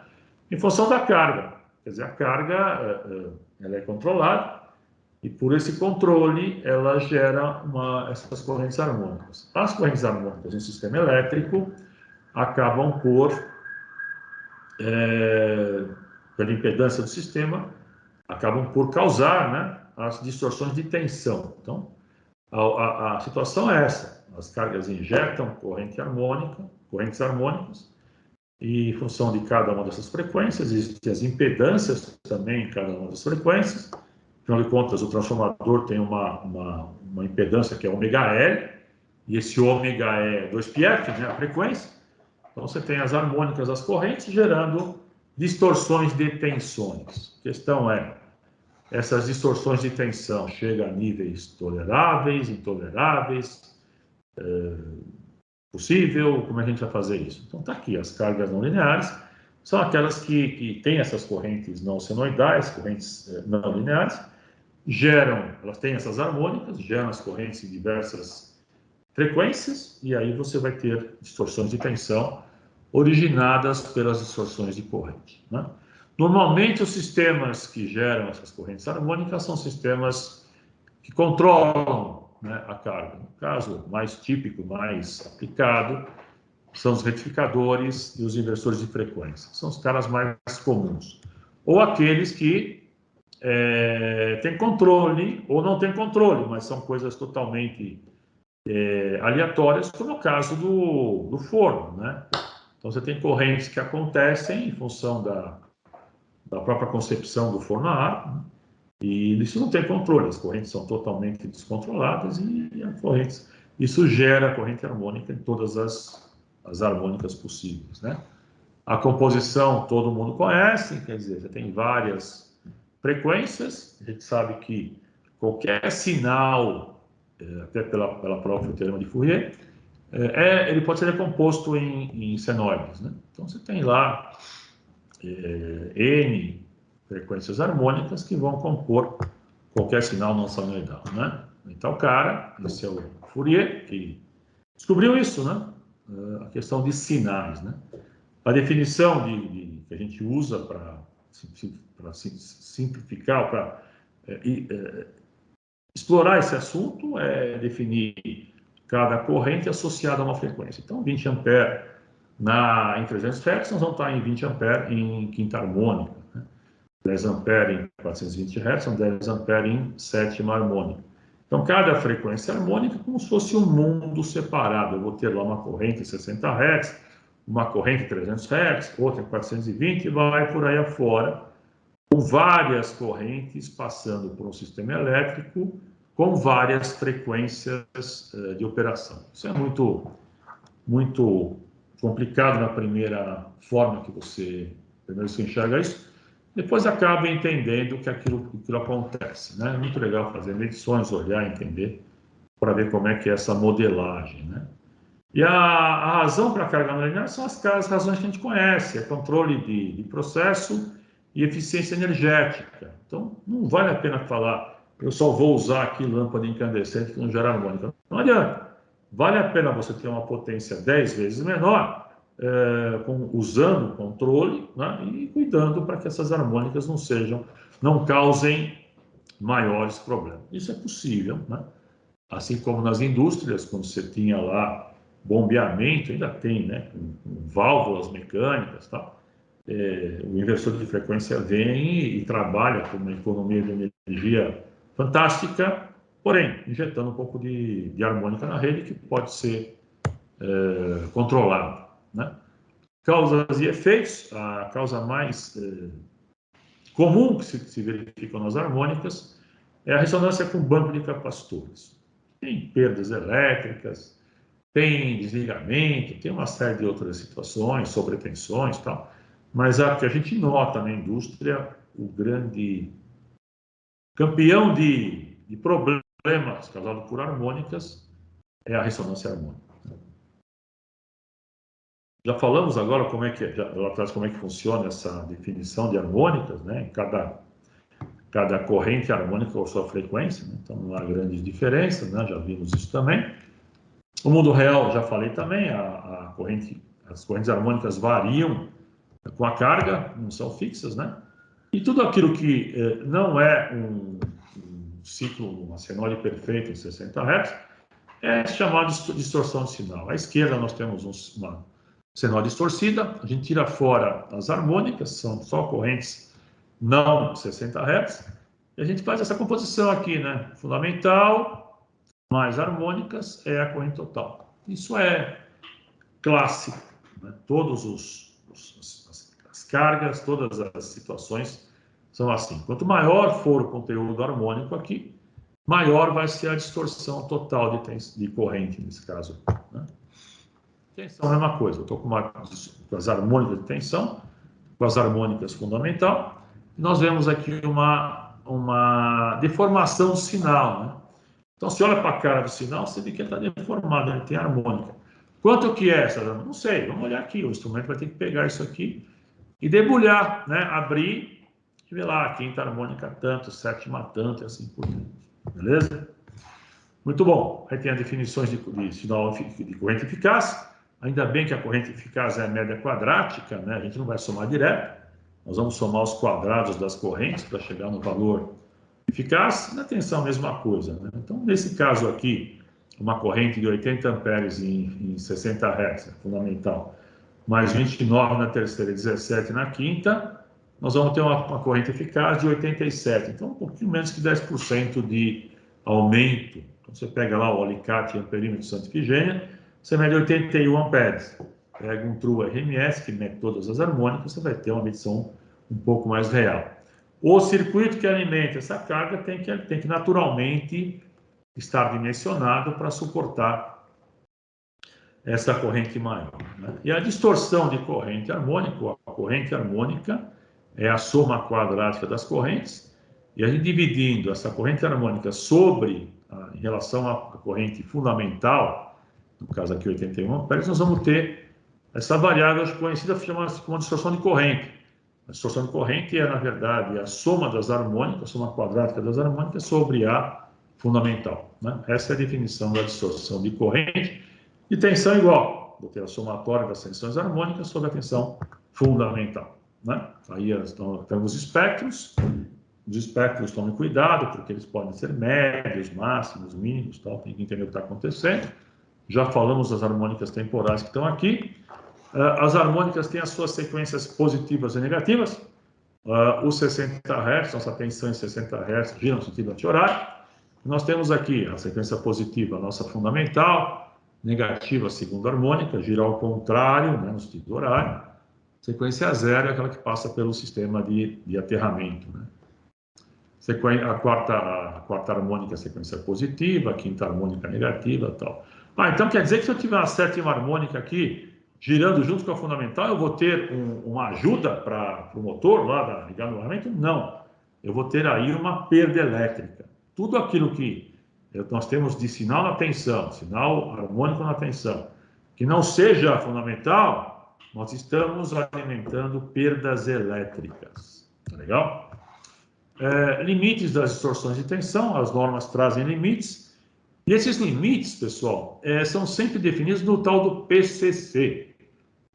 Em função da carga. Quer dizer, a carga ela é controlada e por esse controle ela gera essas correntes harmônicas. As correntes harmônicas em sistema elétrico acabam pela impedância do sistema, acabam por causar, né, as distorções de tensão. Então, a situação é essa. As cargas injetam correntes harmônicas, e em função de cada uma dessas frequências, existem as impedâncias também em cada uma das frequências. Afinal de contas, o transformador tem uma impedância que é ômega-L, e esse ômega é 2πf, né, a frequência. Então, você tem as harmônicas das correntes gerando distorções de tensões. A questão é, essas distorções de tensão chegam a níveis toleráveis, intoleráveis, possível, como é que a gente vai fazer isso? Então, está aqui, as cargas não lineares são aquelas que têm essas correntes não senoidais, correntes não lineares, elas têm essas harmônicas, geram as correntes em diversas frequências, e aí você vai ter distorções de tensão originadas pelas distorções de corrente, né? Normalmente, os sistemas que geram essas correntes harmônicas são sistemas que controlam, né, a carga. No caso mais típico, mais aplicado, são os retificadores e os inversores de frequência. São os caras mais comuns. Ou aqueles que têm controle ou não têm controle, mas são coisas totalmente aleatórias, como no caso do forno, né? Então, você tem correntes que acontecem em função da própria concepção do forno a ar, né? E isso não tem controle, as correntes são totalmente descontroladas e isso gera corrente harmônica em todas as harmônicas possíveis, né? A composição todo mundo conhece, quer dizer, você tem várias frequências, a gente sabe que qualquer sinal, até pela própria teorema de Fourier, ele pode ser decomposto em senoides, né? Então, você tem lá N frequências harmônicas que vão compor qualquer sinal não senoidal, né? Então, o cara, esse é o Fourier, que descobriu isso, né? A questão de sinais, né? A definição que a gente usa para simplificar, para explorar esse assunto, é definir cada corrente associada a uma frequência. Então, 20 ampere em 300 Hz, nós vamos estar em 20 ampere em quinta harmônica, né? 10 ampere em 420 Hz, são 10 ampere em sétima harmônica. Então, cada frequência harmônica é como se fosse um mundo separado. Eu vou ter lá uma corrente em 60 Hz, uma corrente em 300 Hz, outra em 420 e vai por aí afora, com várias correntes passando por um sistema elétrico com várias frequências de operação. Isso é muito, muito complicado na primeira forma que você enxerga isso. Depois acaba entendendo que aquilo acontece, né? É muito legal fazer medições, olhar, entender, para ver como é que é essa modelagem, né? E a razão para a carga não linear são as razões que a gente conhece, é controle de processo e eficiência energética. Então, não vale a pena falar eu só vou usar aqui lâmpada incandescente que não gera harmônica. Não adianta. Vale a pena você ter uma potência 10 vezes menor, usando o controle, né, e cuidando para que essas harmônicas não causem maiores problemas. Isso é possível, né? Assim como nas indústrias, quando você tinha lá bombeamento, ainda tem, né, com válvulas mecânicas, tá? O inversor de frequência vem e trabalha com uma economia de energia fantástica, porém, injetando um pouco de harmônica na rede que pode ser controlada, né? Causas e efeitos, a causa mais comum que se verifica nas harmônicas é a ressonância com banco de capacitores. Tem perdas elétricas, tem desligamento, tem uma série de outras situações, sobretensões e tal, mas a que a gente nota na indústria, o grande campeão de problemas causados por harmônicas é a ressonância harmônica. Já falamos agora lá atrás como é que funciona essa definição de harmônicas, né? Cada corrente harmônica com a sua frequência, né? Então não há grandes diferenças, né? Já vimos isso também. No mundo real, já falei também, as correntes harmônicas variam com a carga, não são fixas, né? E tudo aquilo que não é um ciclo, uma senoide perfeita em 60 Hz, é chamado de distorção de sinal. À esquerda nós temos uma senoide distorcida, a gente tira fora as harmônicas, são só correntes não 60 Hz, e a gente faz essa composição aqui, né? Fundamental mais harmônicas é a corrente total. Isso é clássico, né? As cargas, todas as situações são assim. Quanto maior for o conteúdo harmônico aqui, maior vai ser a distorção total de corrente, nesse caso, né? Tensão é a mesma coisa. Eu estou com as harmônicas de tensão, com as harmônicas fundamental, e nós vemos aqui uma deformação do sinal, né? Então, se olha para a cara do sinal, você vê que ele está deformado, ele tem harmônica. Quanto que é essa? Não sei, vamos olhar aqui. O instrumento vai ter que pegar isso aqui e debulhar, né? Abrir e ver lá, quinta harmônica tanto, sétima tanto, e assim por diante. Beleza? Muito bom. Aí tem as definições de sinal de corrente eficaz. Ainda bem que a corrente eficaz é a média quadrática, né? A gente não vai somar direto. Nós vamos somar os quadrados das correntes para chegar no valor eficaz. Na tensão, a mesma coisa, né? Então, nesse caso aqui, uma corrente de 80 amperes em 60 Hz, é fundamental, mais 29 na terceira e 17 na quinta, nós vamos ter uma corrente eficaz de 87. Então, um pouquinho menos que 10% de aumento. Então, você pega lá o alicate e amperímetro de Santa Ifigênia, você mede 81 amperes. Pega um True RMS, que mede todas as harmônicas, você vai ter uma medição um pouco mais real. O circuito que alimenta essa carga tem que naturalmente estar dimensionado para suportar essa corrente maior, né? E a distorção de corrente harmônica, a corrente harmônica é a soma quadrática das correntes, e a gente dividindo essa corrente harmônica em relação à corrente fundamental, no caso aqui 81 amperes, nós vamos ter essa variável conhecida como distorção de corrente. A distorção de corrente é, na verdade, a soma das harmônicas, a soma quadrática das harmônicas sobre a fundamental, né? Essa é a definição da distorção de corrente. E tensão igual, vou ter a somatória das tensões harmônicas sobre a tensão fundamental, né? Aí temos os espectros. Os espectros, tomem cuidado, porque eles podem ser médios, máximos, mínimos, tal. Tem que entender o que está acontecendo. Já falamos das harmônicas temporais que estão aqui. As harmônicas têm as suas sequências positivas e negativas. Os 60 Hz, nossa tensão em 60 Hz gira no sentido anti-horário. Nós temos aqui a sequência positiva, a nossa fundamental, negativa, a segunda harmônica, gira ao contrário, né, no sentido horário. Sequência zero é aquela que passa pelo sistema de aterramento, né? A quarta harmônica, a sequência positiva, a quinta harmônica negativa, tal. Então quer dizer que se eu tiver uma sétima harmônica aqui, girando junto com a fundamental, eu vou ter uma ajuda para o motor lá ligar no armamento? Não. Eu vou ter aí uma perda elétrica. Tudo aquilo que nós temos de sinal na tensão, sinal harmônico na tensão, que não seja fundamental, nós estamos alimentando perdas elétricas. Tá legal? Limites das distorções de tensão, as normas trazem limites, e esses limites, pessoal, são sempre definidos no tal do PCC,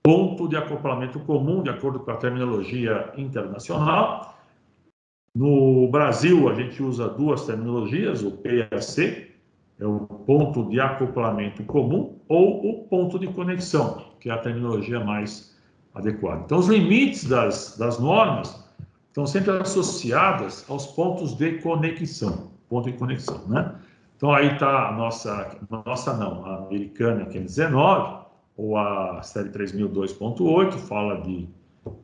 ponto de acoplamento comum, de acordo com a terminologia internacional. No Brasil, a gente usa duas terminologias, o PAC, é o ponto de acoplamento comum, ou o ponto de conexão, que é a terminologia mais adequada. Então, os limites das normas estão sempre associadas aos pontos de conexão, ponto de conexão, né? Então, aí está a a americana, que é 19, ou a série 3002.8, fala de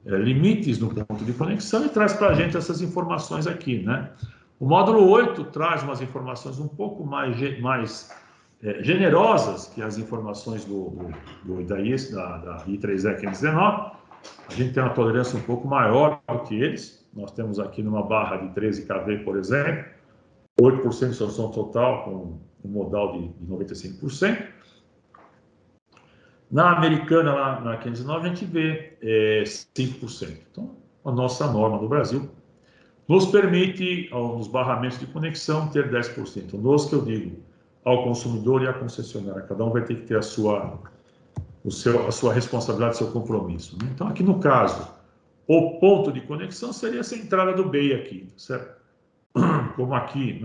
limites no ponto de conexão e traz para a gente essas informações aqui, né? O módulo 8 traz umas informações um pouco mais generosas que as informações da I3E, que é 19. A gente tem uma tolerância um pouco maior do que eles. Nós temos aqui numa barra de 13 kV, por exemplo, 8% de absorção total com um modal de 95%. Na americana, lá na 509, a gente vê 5%. Então, a nossa norma do Brasil nos permite, nos barramentos de conexão, ter 10%. Nos que eu digo, ao consumidor e à concessionária. Cada um vai ter que ter a sua responsabilidade, seu compromisso, né? Então, aqui no caso, o ponto de conexão seria essa entrada do BEI aqui, certo? Como aqui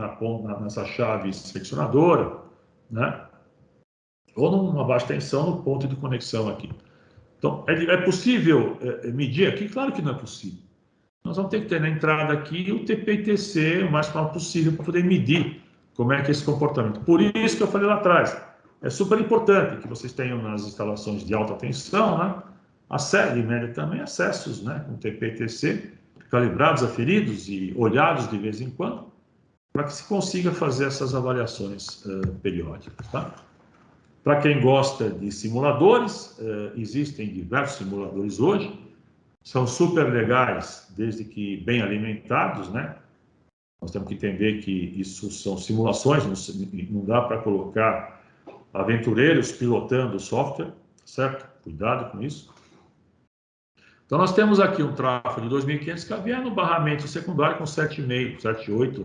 nessa chave seccionadora, né? Ou numa baixa tensão no ponto de conexão aqui. Então, é possível medir aqui? Claro que não é possível. Nós vamos ter que ter na entrada aqui o TP e TC o mais próximo possível para poder medir como é que é esse comportamento. Por isso que eu falei lá atrás, é super importante que vocês tenham nas instalações de alta tensão, né, e média também, acessos, né, com TP e TC, calibrados, aferidos e olhados de vez em quando, para que se consiga fazer essas avaliações periódicas, tá? Para quem gosta de simuladores, existem diversos simuladores hoje, são super legais, desde que bem alimentados, né? Nós temos que entender que isso são simulações, não dá para colocar aventureiros pilotando o software, certo? Cuidado com isso. Então, nós temos aqui um tráfego de 2.500 kV no barramento secundário com 7,5, 7,8,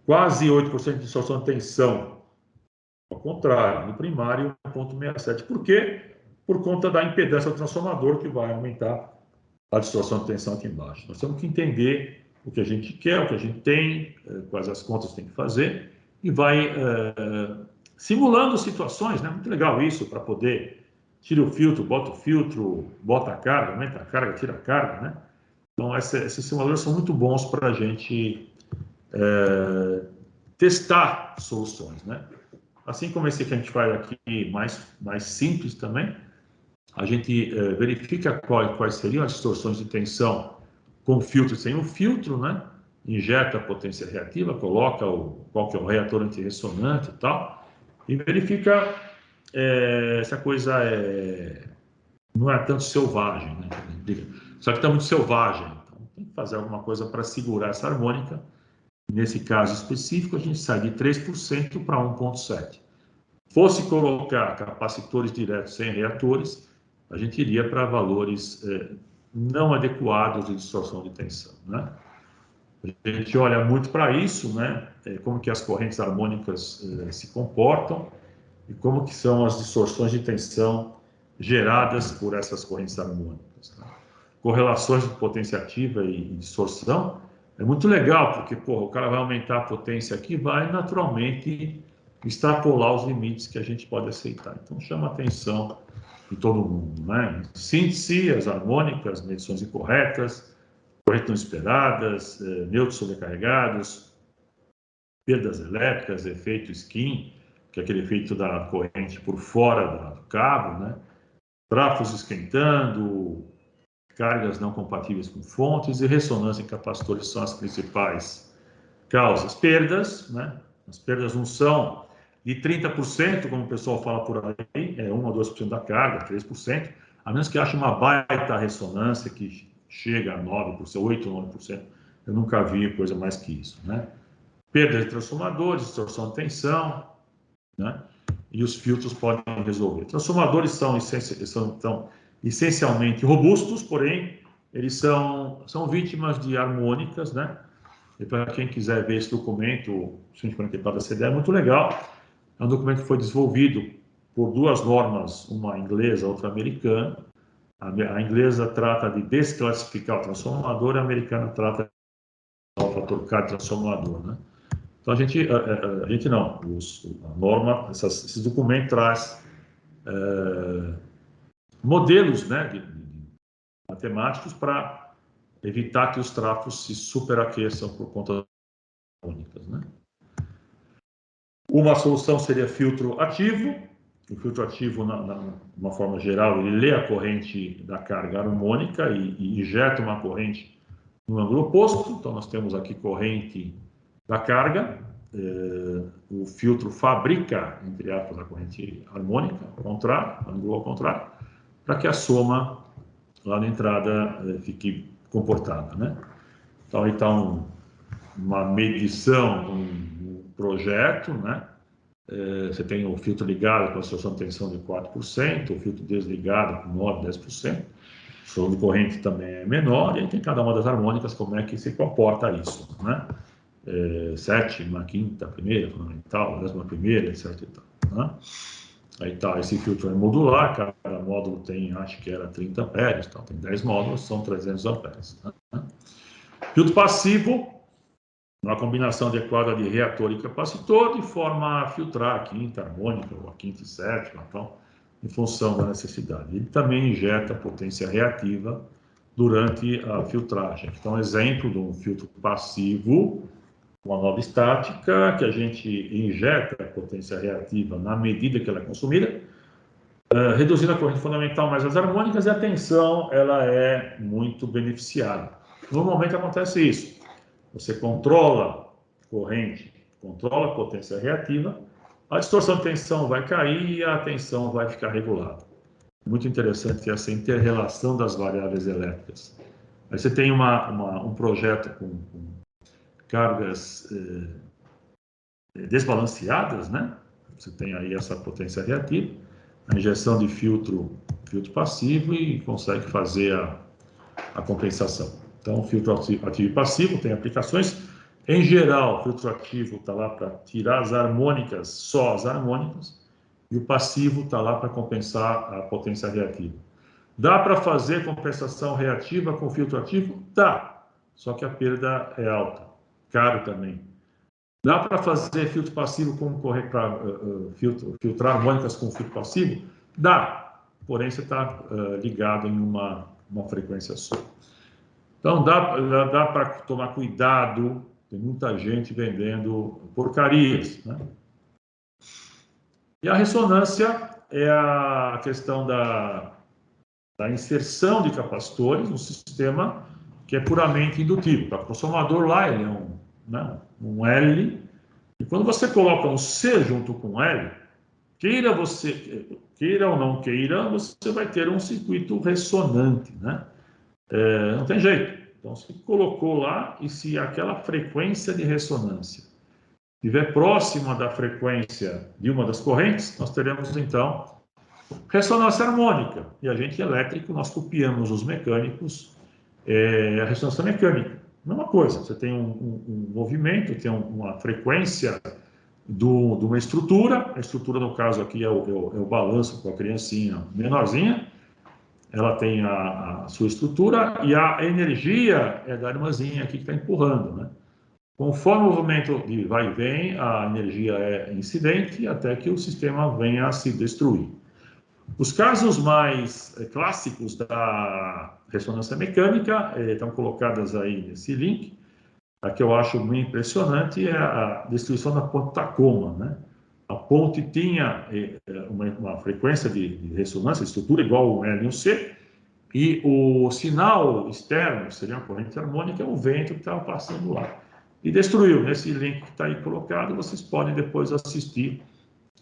quase 8% de distorção de tensão. Ao contrário, no primário, 1,67. Por quê? Por conta da impedância do transformador, que vai aumentar a distorção de tensão aqui embaixo. Nós temos que entender o que a gente quer, o que a gente tem, quais as contas tem que fazer, e vai simulando situações, né? Muito legal isso, para poder tira o filtro, bota a carga, aumenta a carga, tira a carga, né? Então, esses simuladores são muito bons para a gente testar soluções, né? Assim como esse que a gente faz aqui, mais simples também, a gente verifica quais seriam as distorções de tensão com filtro e sem o filtro, né? Injeta a potência reativa, coloca qual que é o reator antirressonante e tal, e verifica essa coisa não é tanto selvagem, né? Só que está muito selvagem, então tem que fazer alguma coisa para segurar essa harmônica. Nesse caso específico, a gente sai de 3% para 1,7%. Fosse colocar capacitores diretos sem reatores, a gente iria para valores não adequados de distorção de tensão, né? A gente olha muito para isso, né? Como que as correntes harmônicas se comportam e como que são as distorções de tensão geradas por essas correntes harmônicas, né? Correlações de potência ativa e distorção é muito legal, porque o cara vai aumentar a potência aqui e vai naturalmente extrapolar os limites que a gente pode aceitar. Então, chama atenção de todo mundo, né? Síntese, as harmônicas, medições incorretas, correntes não esperadas, nêutrons sobrecarregados, perdas elétricas, efeito skin, que é aquele efeito da corrente por fora do cabo, né? Trafos esquentando, cargas não compatíveis com fontes e ressonância em capacitores são as principais causas. Perdas, né? As perdas não são de 30%, como o pessoal fala por aí, 1 a 2% da carga, 3%, a menos que ache uma baita ressonância que chega a 9%, 8 ou 9%. Eu nunca vi coisa mais que isso, né? Perda de transformadores, distorção de tensão, né? E os filtros podem resolver. Transformadores são essencialmente robustos, porém, eles são vítimas de harmônicas, né? E para quem quiser ver esse documento, o 144 da CDE, é muito legal. É um documento que foi desenvolvido por duas normas, uma inglesa, outra americana. A inglesa trata de desclassificar o transformador, e a americana trata do fator K transformador, né? Então a gente não, a norma, esse documento traz modelos, né, de matemáticos para evitar que os trafos se superaqueçam por conta das harmônicas, né? Uma solução seria filtro ativo. O filtro ativo, de uma forma geral, ele lê a corrente da carga harmônica e injeta uma corrente no ângulo oposto. Então, nós temos aqui corrente da carga. O filtro fabrica, entre aspas, a corrente harmônica, ao contrário, ângulo ao contrário, para que a soma lá na entrada fique comportada, né? Então, aí está uma medição, um projeto, né? Você tem o filtro ligado com a distorção de tensão de 4%, o filtro desligado com 9%, 10%. O flow de corrente também é menor, e aí tem cada uma das harmônicas como é que se comporta isso, né? Sétima, quinta, primeira, fundamental, 11ª, etc. E tal, né? Aí tá, esse filtro é modular, cada módulo tem, acho que era 30 amperes, então tem 10 módulos, são 300 amperes. Né? Filtro passivo, uma combinação adequada de reator e capacitor, de forma a filtrar a quinta harmônica, ou a quinta e sétima, então, em função da necessidade. Ele também injeta potência reativa durante a filtragem. Então, exemplo de um filtro passivo, uma nova estática, que a gente injeta a potência reativa na medida que ela é consumida, reduzindo a corrente fundamental mais as harmônicas, e a tensão ela é muito beneficiada. Normalmente acontece isso. Você controla a corrente, controla a potência reativa, a distorção de tensão vai cair e a tensão vai ficar regulada. Muito interessante essa inter-relação das variáveis elétricas. Aí você tem um projeto com cargas desbalanceadas, né? Você tem aí essa potência reativa, a injeção de filtro passivo e consegue fazer a compensação. Então, filtro ativo e passivo tem aplicações. Em geral, o filtro ativo está lá para tirar as harmônicas, só as harmônicas, e o passivo está lá para compensar a potência reativa. Dá para fazer compensação reativa com filtro ativo? Dá, só que a perda é alta, caro também. Dá para fazer filtro passivo com filtrar harmônicas com filtro passivo? Dá, porém você está ligado em uma frequência só. Então dá para tomar cuidado, tem muita gente vendendo porcarias, né? E a ressonância é a questão da inserção de capacitores no sistema que é puramente indutivo. O transformador lá ele é um L, e quando você coloca um C junto com um L, queira ou não queira, você vai ter um circuito ressonante, né? Não tem jeito. Então, se colocou lá, e se aquela frequência de ressonância estiver próxima da frequência de uma das correntes, nós teremos, então, ressonância harmônica. E a gente elétrico, nós copiamos os mecânicos, a ressonância mecânica. Mesma coisa, você tem um movimento, tem uma frequência de uma estrutura, a estrutura, no caso aqui, é o balanço com a criancinha menorzinha, ela tem a sua estrutura e a energia é da irmãzinha aqui que está empurrando, né? Conforme o movimento de vai e vem, a energia é incidente até que o sistema venha a se destruir. Os casos mais clássicos da ressonância mecânica estão colocados aí nesse link. A que eu acho muito impressionante é a destruição da ponte Tacoma, né? A ponte tinha uma frequência de ressonância, estrutura igual ao L e o C, e o sinal externo, seria uma corrente harmônica, é o vento que estava passando lá. E destruiu. Nesse link que está aí colocado, vocês podem depois assistir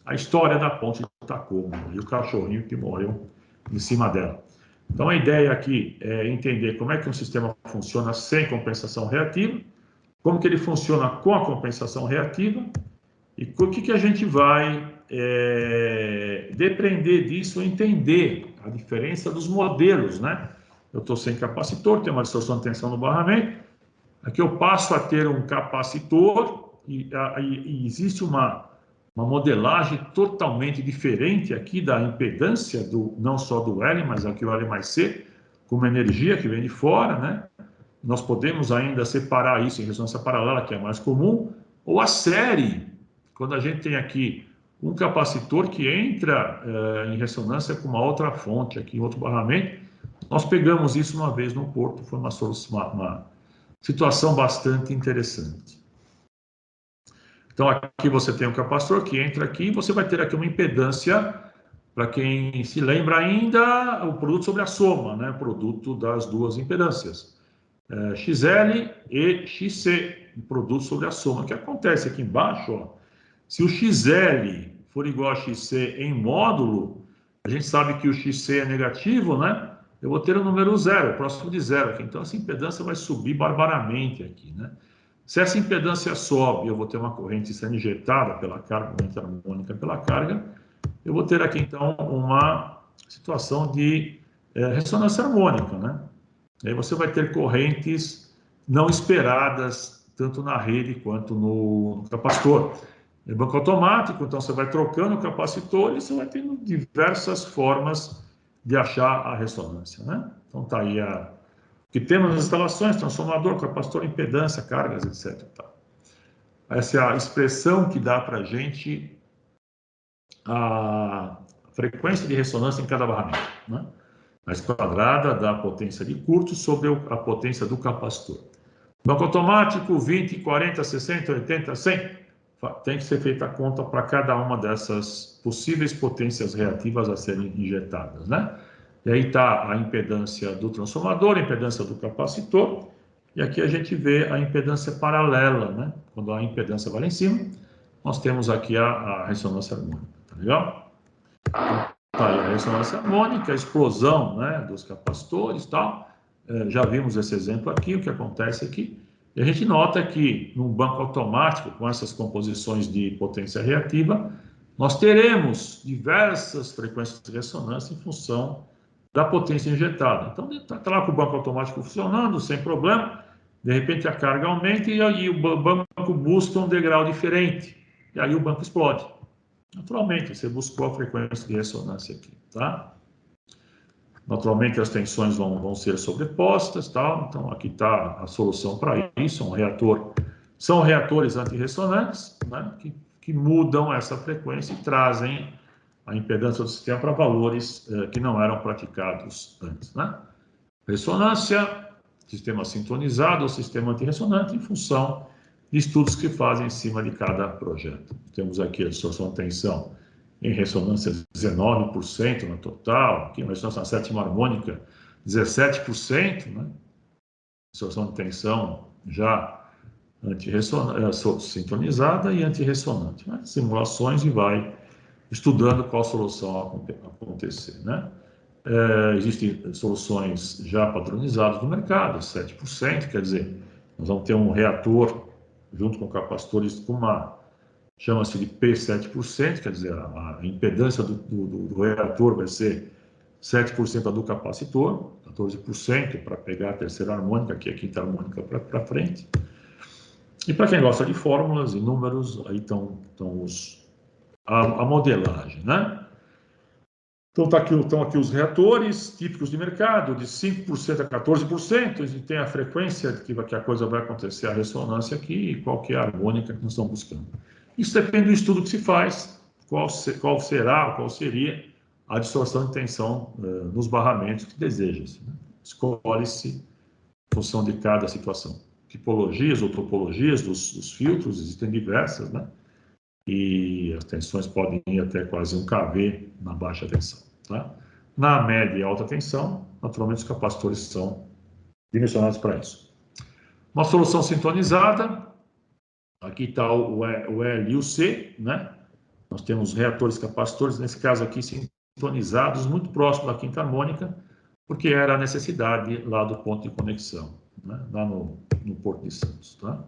a história da ponte de Tacoma e o cachorrinho que morreu em cima dela. Então, a ideia aqui é entender como é que um sistema funciona sem compensação reativa, como que ele funciona com a compensação reativa e o que a gente vai depender disso, entender a diferença dos modelos, né? Eu estou sem capacitor, tem uma distorção de tensão no barramento, Aqui eu passo a ter um capacitor e existe uma modelagem totalmente diferente aqui da impedância, não só do L, mas aqui o L mais C, com uma energia que vem de fora, né? Nós podemos ainda separar isso em ressonância paralela, que é mais comum, ou a série, quando a gente tem aqui um capacitor que entra em ressonância com uma outra fonte, aqui, outro barramento. Nós pegamos isso uma vez no Porto, foi uma situação bastante interessante. Então, aqui você tem um capacitor que entra aqui, e você vai ter aqui uma impedância, para quem se lembra ainda, o produto sobre a soma, né? O produto das duas impedâncias. XL e XC, o produto sobre a soma. O que acontece aqui embaixo, ó, se o XL for igual a XC em módulo, a gente sabe que o XC é negativo, né? Eu vou ter o número zero, próximo de zero aqui. Então, essa impedância vai subir barbaramente aqui, né? Se essa impedância sobe, eu vou ter uma corrente sendo injetada pela carga, corrente harmônica pela carga, eu vou ter aqui, então, uma situação de ressonância harmônica, né? E aí você vai ter correntes não esperadas, tanto na rede quanto no capacitor. É banco automático, então você vai trocando o capacitor e você vai tendo diversas formas de achar a ressonância, né? Então está aí o que temos nas instalações: transformador, capacitor, impedância, cargas, etc. Tá. Essa é a expressão que dá para a gente a frequência de ressonância em cada barramento, né? Raiz quadrada da potência de curto sobre a potência do capacitor. Banco automático, 20, 40, 60, 80, 100. Tem que ser feita a conta para cada uma dessas possíveis potências reativas a serem injetadas, né? E aí está a impedância do transformador, a impedância do capacitor, e aqui a gente vê a impedância paralela, né? Quando a impedância vai lá em cima, nós temos aqui a ressonância harmônica, tá legal? Tá aí a ressonância harmônica, a explosão, né, dos capacitores e tal. Já vimos esse exemplo aqui, o que acontece aqui. E a gente nota que num banco automático, com essas composições de potência reativa, nós teremos diversas frequências de ressonância em função da potência injetada. Então, está lá com o banco automático funcionando, sem problema, de repente a carga aumenta e aí o banco busca um degrau diferente, e aí o banco explode. Naturalmente, você buscou a frequência de ressonância aqui, tá? Naturalmente, as tensões vão ser sobrepostas, tá? Então, aqui está a solução para isso, são reatores antirressonantes, né? Que mudam essa frequência e trazem a impedância do sistema para valores que não eram praticados antes, né? Ressonância, sistema sintonizado ou sistema antirressonante, em função de estudos que fazem em cima de cada projeto. Temos aqui a distorção de tensão em ressonância 19% no total, aqui uma ressonância na sétima harmônica 17%, né? Distorção de tensão já sintonizada e antirressonante, né? Simulações e vai estudando qual solução acontecer, né? Existem soluções já padronizadas no mercado, 7%, quer dizer, nós vamos ter um reator junto com capacitores com chama-se de P7%, quer dizer, a impedância do reator vai ser 7% do capacitor, 14% para pegar a terceira harmônica, que é a quinta harmônica para frente. E para quem gosta de fórmulas e números, aí estão a modelagem, né? Então, estão aqui os reatores típicos de mercado, de 5% a 14%, e tem a frequência que a coisa vai acontecer, a ressonância aqui, e qual que é a harmônica que nós estamos buscando. Isso depende do estudo que se faz, qual seria a distorção de tensão nos barramentos que deseja-se, né? Escolhe-se em função de cada situação. Tipologias ou topologias dos filtros, existem diversas, né? E as tensões podem ir até quase 1 kV na baixa tensão, tá? Na média e alta tensão, naturalmente os capacitores são dimensionados para isso. Uma solução sintonizada, aqui está o L e o C, né? Nós temos reatores capacitores, nesse caso aqui, sintonizados, muito próximo da quinta harmônica, porque era a necessidade lá do ponto de conexão, né? Lá no Porto de Santos, tá?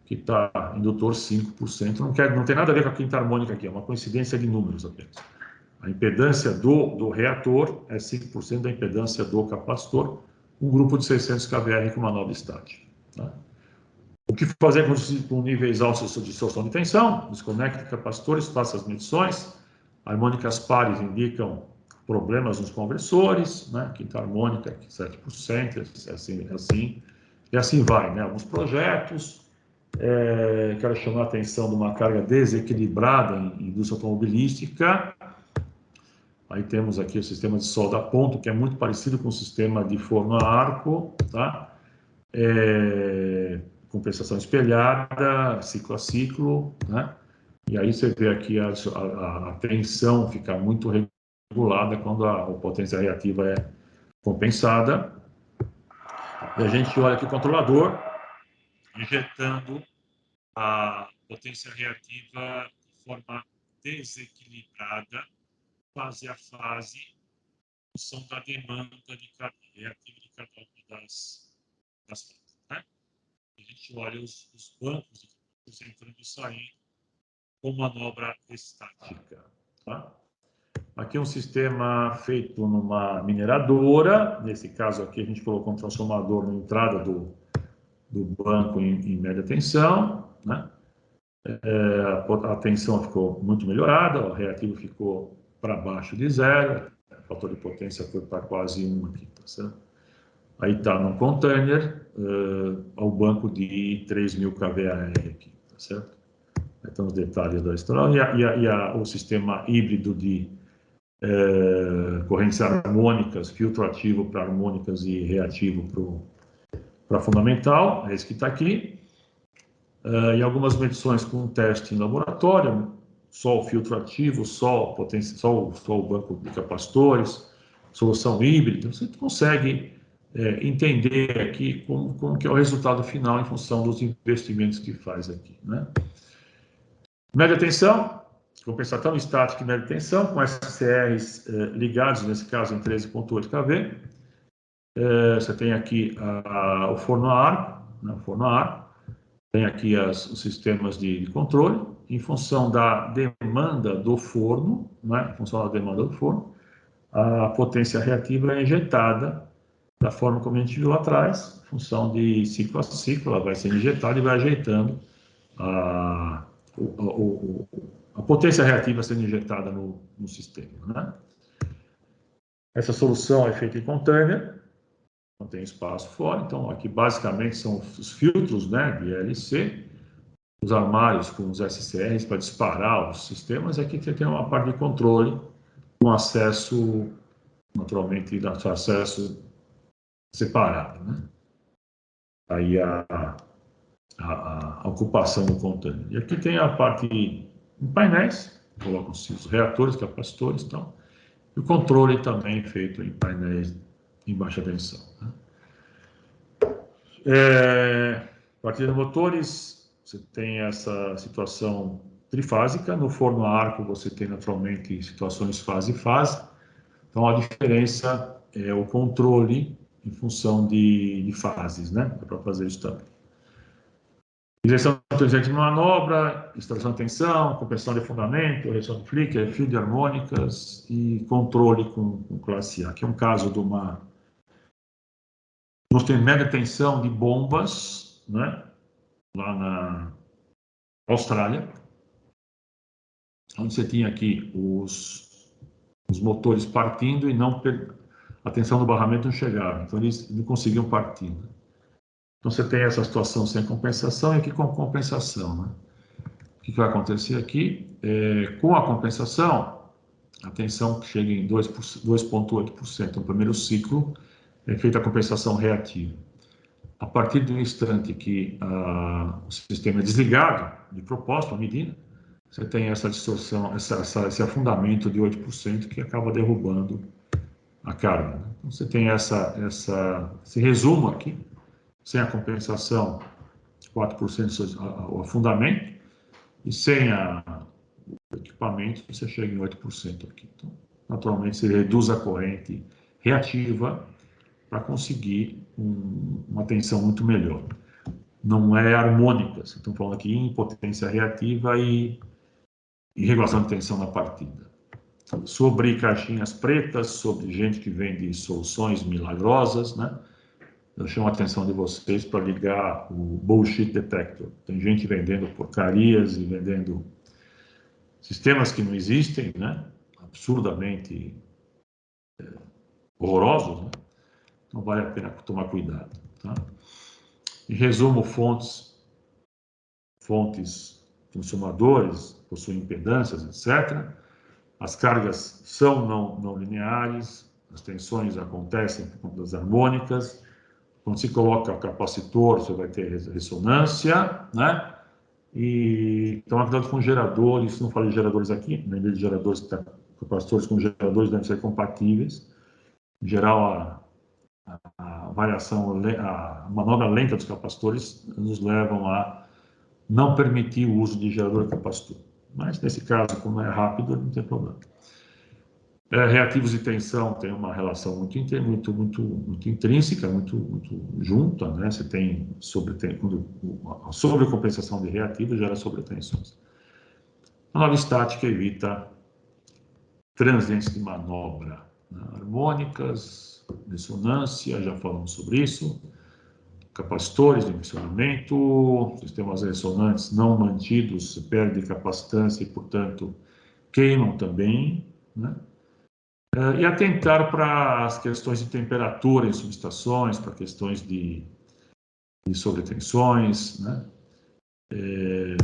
Que está indutor 5%, não tem nada a ver com a quinta harmônica aqui, é uma coincidência de números apenas. A impedância do reator é 5% da impedância do capacitor, um grupo de 600 kVr com uma nova estática, tá? O que fazer com níveis altos de distorção de tensão? Desconecte capacitores, faça as medições. Harmônicas pares indicam problemas nos conversores, né? Quinta harmônica, 7%, assim, e assim vai, né? Alguns projetos. Quero chamar a atenção de uma carga desequilibrada em indústria automobilística. Aí temos aqui o sistema de solda a ponto, que é muito parecido com o sistema de forno a arco, tá? Compensação espelhada, ciclo a ciclo, né? E aí você vê aqui a tensão fica muito regulada quando a potência reativa é compensada. E a gente olha aqui o controlador, injetando a potência reativa de forma desequilibrada, fase a fase, em função da demanda reativa de cada uma das fases, né? A gente olha os bancos entrando e saindo com manobra estática, tá? Aqui é um sistema feito numa mineradora. Nesse caso aqui a gente colocou um transformador na entrada do banco em média tensão, né? A tensão ficou muito melhorada, o reativo ficou para baixo de zero, o fator de potência foi para quase 1 aqui, tá certo? Aí está num container ao banco de 3.000 kVAR aqui, tá certo? Aí estão os detalhes da história. E o sistema híbrido de correntes harmônicas, filtro ativo para harmônicas e reativo para fundamental, é esse que está aqui. E algumas medições com teste em laboratório, só o filtro ativo, só o banco de capacitores, solução híbrida. Você consegue entender aqui como que é o resultado final em função dos investimentos que faz aqui, né? Média tensão, compensação estática e média tensão, com SCRs ligados, nesse caso, em 13.8 kV. Você tem aqui o forno a ar, né, o forno a ar. Tem aqui os sistemas de controle, em função da demanda do forno, né, em função da demanda do forno, a potência reativa é injetada da forma como a gente viu lá atrás, em função de ciclo a ciclo, ela vai ser injetada e vai ajeitando a potência reativa sendo injetada no sistema, né? Essa solução é feita em container, não tem espaço fora, então aqui basicamente são os filtros, né, de LC, os armários com os SCRs para disparar os sistemas. Aqui você tem uma parte de controle com acesso, naturalmente, acesso separado, né? Aí a ocupação do container. E aqui tem a parte em painéis, colocam-se os reatores, capacitores e tal. E o controle também feito em painéis em baixa tensão, né? Partida de motores, você tem essa situação trifásica. No forno a arco você tem naturalmente situações fase e fase. Então a diferença é o controle em função de fases, né? Dá para fazer isso também. Injeção inteligente de manobra, extração de tensão, compressão de fundamento, redução de flicker, fio de harmônicas e controle com classe A. Aqui é um caso de nós temos média tensão de bombas, né? Lá na Austrália, onde você tinha aqui os motores partindo e a tensão do barramento não chegava, então eles não conseguiam partir, né? Então você tem essa situação sem compensação e aqui com compensação, né? O que vai acontecer aqui? Com a compensação, a tensão chega em 2,8%. No primeiro ciclo é feita a compensação reativa. A partir do instante que o sistema é desligado, de propósito, a medida, você tem essa distorção, esse afundamento de 8% que acaba derrubando a carga, né? Então você tem esse resumo aqui, sem a compensação, 4% o afundamento, e sem o equipamento, você chega em 8% aqui. Então, naturalmente, você reduz a corrente reativa para conseguir uma tensão muito melhor. Não é harmônica, vocês estão falando aqui em potência reativa e regulação de tensão na partida. Sobre caixinhas pretas, sobre gente que vende soluções milagrosas, né? eu chamo a atenção de vocês para ligar o bullshit detector. Tem gente vendendo porcarias e vendendo sistemas que não existem, né? Absurdamente horrorosos, né? Então vale a pena tomar cuidado. Tá? Em resumo, fontes transformadores, possuem impedâncias, etc. As cargas são não lineares, as tensões acontecem por conta das harmônicas. Quando se coloca capacitor, você vai ter ressonância, né? E então, cuidado com geradores, não falei de geradores aqui, lembrei de geradores, capacitores com geradores devem ser compatíveis. Em geral, a variação, a manobra lenta dos capacitores nos levam a não permitir o uso de gerador e capacitor. Mas, nesse caso, como é rápido, não tem problema. Reativos de tensão tem uma relação muito intrínseca, muito junta, né? Você tem a sobrecompensação de reativos gera sobretensões. A nova estática evita transientes de manobra, né? Harmônicas, ressonância, já falamos sobre isso. Capacitores, dimensionamento, sistemas ressonantes não mantidos, perde capacitância e, portanto, queimam também, né? E atentar para as questões de temperatura em subestações, para questões de sobretensões, né? E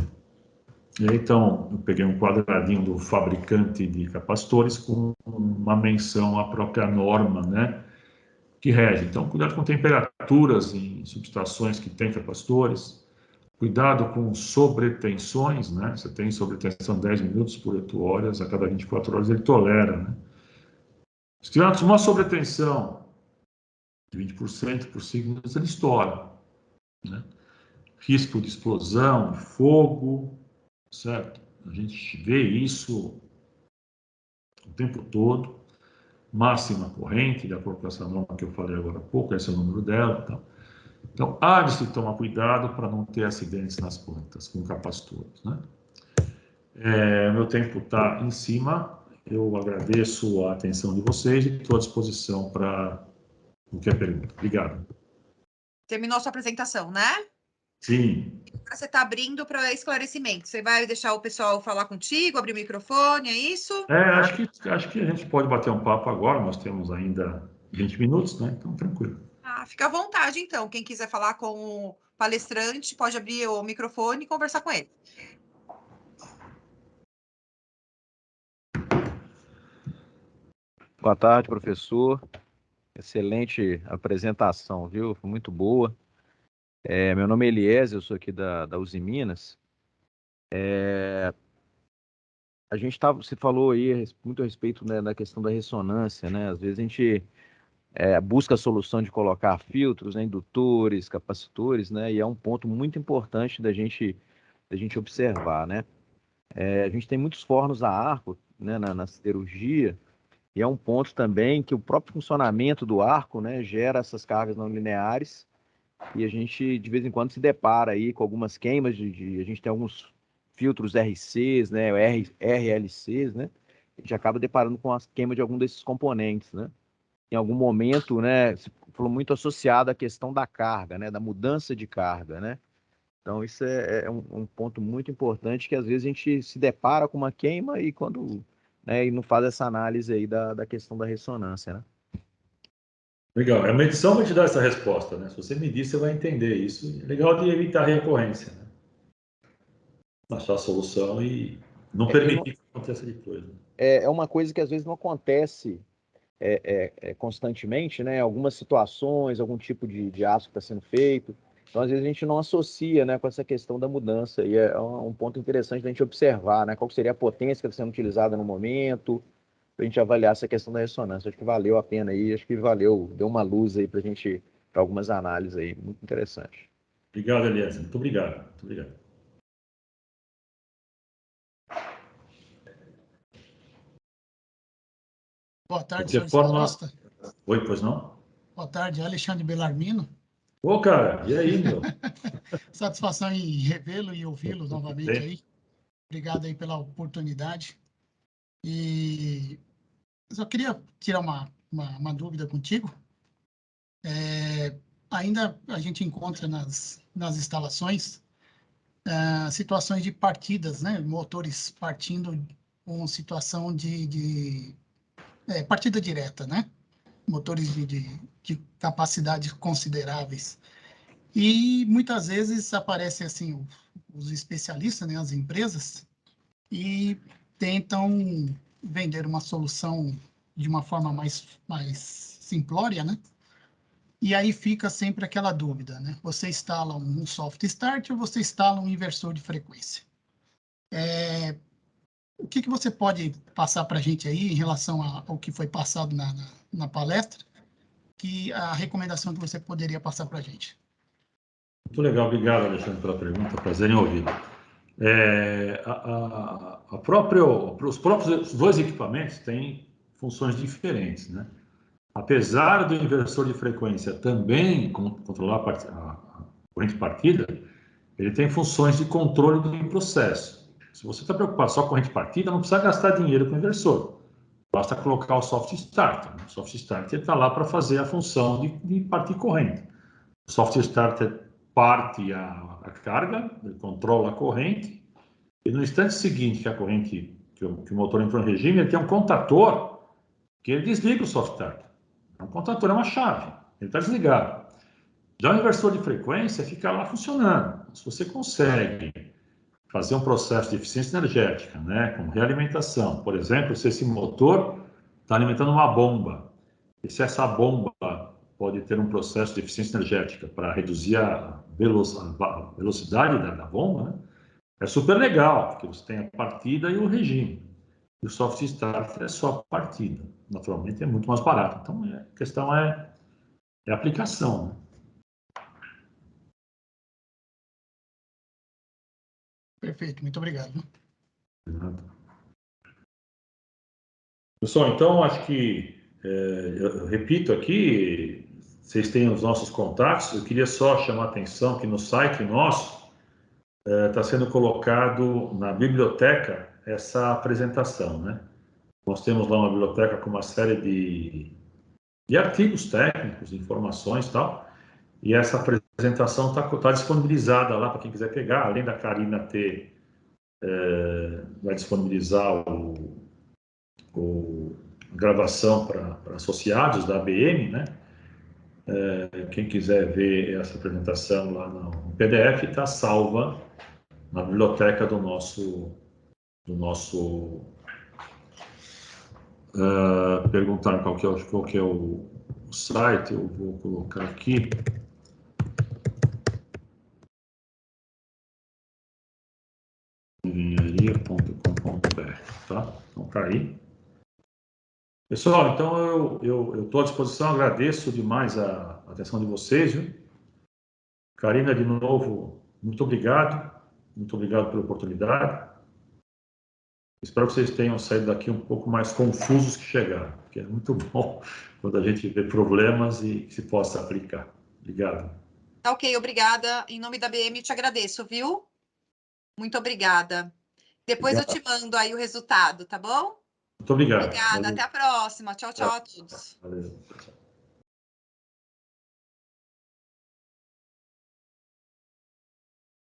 aí, então, eu peguei um quadradinho do fabricante de capacitores com uma menção à própria norma, né, que rege. Então, cuidado com temperaturas em subestações que têm capacitores, cuidado com sobretensões, né? Você tem sobretensão 10 minutos por 8 horas, a cada 24 horas ele tolera, né? Se tivermos uma sobretensão de 20% por 5 minutos, ele estoura, né? Risco de explosão, de fogo, certo? A gente vê isso o tempo todo. Máxima corrente, de acordo com essa norma que eu falei agora há pouco, esse é o número dela. Tá? Então, há de se tomar cuidado para não ter acidentes nas plantas com capacitores, né? Meu tempo está em cima. Eu agradeço a atenção de vocês e estou à disposição para qualquer pergunta. Obrigado. Terminou sua apresentação, né? Sim. Agora você está abrindo para esclarecimento. Você vai deixar o pessoal falar contigo, abrir o microfone, é isso? Acho que a gente pode bater um papo agora. Nós temos ainda 20 minutos, né? Então, tranquilo. Fica à vontade, então. Quem quiser falar com o palestrante, pode abrir o microfone e conversar com ele. Boa tarde, professor. Excelente apresentação, viu? Foi muito boa. Meu nome é Eliezer, eu sou aqui da Uzi Minas. Você falou aí muito a respeito, né, da questão da ressonância, né? Às vezes a gente busca a solução de colocar filtros, né, indutores, capacitores, né? E é um ponto muito importante da gente observar, né? A gente tem muitos fornos a arco, né, na siderurgia. E é um ponto também que o próprio funcionamento do arco, né, gera essas cargas não lineares e a gente, de vez em quando, se depara aí com algumas queimas a gente tem alguns filtros RCs, né, RLCs, né, a gente acaba deparando com a queima de algum desses componentes, né. Em algum momento, né, se falou muito associado à questão da carga, né, da mudança de carga, né. Então, isso é um ponto muito importante que, às vezes, a gente se depara com uma queima e quando... né, e não faz essa análise aí da questão da ressonância, né? Legal. A medição vai te dar essa resposta, né? Se você medir, você vai entender isso. É legal de evitar recorrência, né? Achar a solução e não permitir que aconteça depois. Né? É uma coisa que às vezes não acontece constantemente, né? Algumas situações, algum tipo de aço que está sendo feito. Então, às vezes, a gente não associa, né, com essa questão da mudança. E é um ponto interessante da gente observar, né? Qual seria a potência que está sendo utilizada no momento, para a gente avaliar essa questão da ressonância. Acho que valeu a pena aí, acho que valeu, deu uma luz aí para a gente, para algumas análises aí, muito interessante. Obrigado, Eliezer. Muito obrigado. Muito obrigado. Boa tarde, senhor Costa. Oi, pois não? Boa tarde, Alexandre Bellarmino. Ô, cara, e aí, meu? Satisfação em revê-lo e ouvi-lo novamente aí. Obrigado aí pela oportunidade. E eu só queria tirar uma dúvida contigo. ainda a gente encontra nas instalações situações de partidas, né? Motores partindo com situação de partida direta, né? Motores de capacidades consideráveis. E muitas vezes aparecem assim os especialistas, né, as empresas, e tentam vender uma solução de uma forma mais simplória, né? E aí fica sempre aquela dúvida, né? Você instala um soft start ou você instala um inversor de frequência? O que você pode passar para a gente aí em relação ao que foi passado na palestra, que a recomendação que você poderia passar para a gente? Muito legal, obrigado, Alexandre, pela pergunta, prazer em ouvi-lo. Os próprios dois equipamentos têm funções diferentes, né? Apesar do inversor de frequência também controlar a corrente partida, ele tem funções de controle do processo. Se você está preocupado só com a corrente partida, não precisa gastar dinheiro com o inversor. Basta colocar o soft starter. O soft starter está lá para fazer a função de partir corrente. O soft starter parte a carga, ele controla a corrente, e no instante seguinte que o motor entrou em regime, ele tem um contator que ele desliga o soft starter. O contator é uma chave, ele está desligado. Já o inversor de frequência fica lá funcionando. Se você consegue fazer um processo de eficiência energética, né, com realimentação, por exemplo, se esse motor está alimentando uma bomba, e se essa bomba pode ter um processo de eficiência energética para reduzir a velocidade da bomba, né, é super legal, porque você tem a partida e o regime. E o soft start é só a partida. Naturalmente é muito mais barato. Então a questão é a aplicação, né? Perfeito, muito obrigado. Pessoal, então acho que eu repito aqui, vocês têm os nossos contatos. Eu queria só chamar a atenção que no site nosso está sendo colocado na biblioteca essa apresentação, né? Nós temos lá uma biblioteca com uma série de artigos técnicos, informações e tal. E essa apresentação está disponibilizada lá para quem quiser pegar, além da Karina vai disponibilizar a gravação para associados da ABM, né? Quem quiser ver essa apresentação lá no PDF, está salva na biblioteca do nosso perguntar qual que é o site, eu vou colocar aqui. engenharia.com.br, tá? Então tá aí. Pessoal, então eu estou à disposição, agradeço demais a atenção de vocês, viu? Karina, de novo, muito obrigado pela oportunidade. Espero que vocês tenham saído daqui um pouco mais confusos que chegaram, porque é muito bom quando a gente vê problemas e que se possa aplicar. Obrigado. Tá ok, obrigada. Em nome da BM, te agradeço, viu? Muito obrigada. Depois eu te mando aí o resultado, tá bom? Muito obrigado. Obrigada, Valeu. até a próxima. Tchau, tchau a todos. Valeu.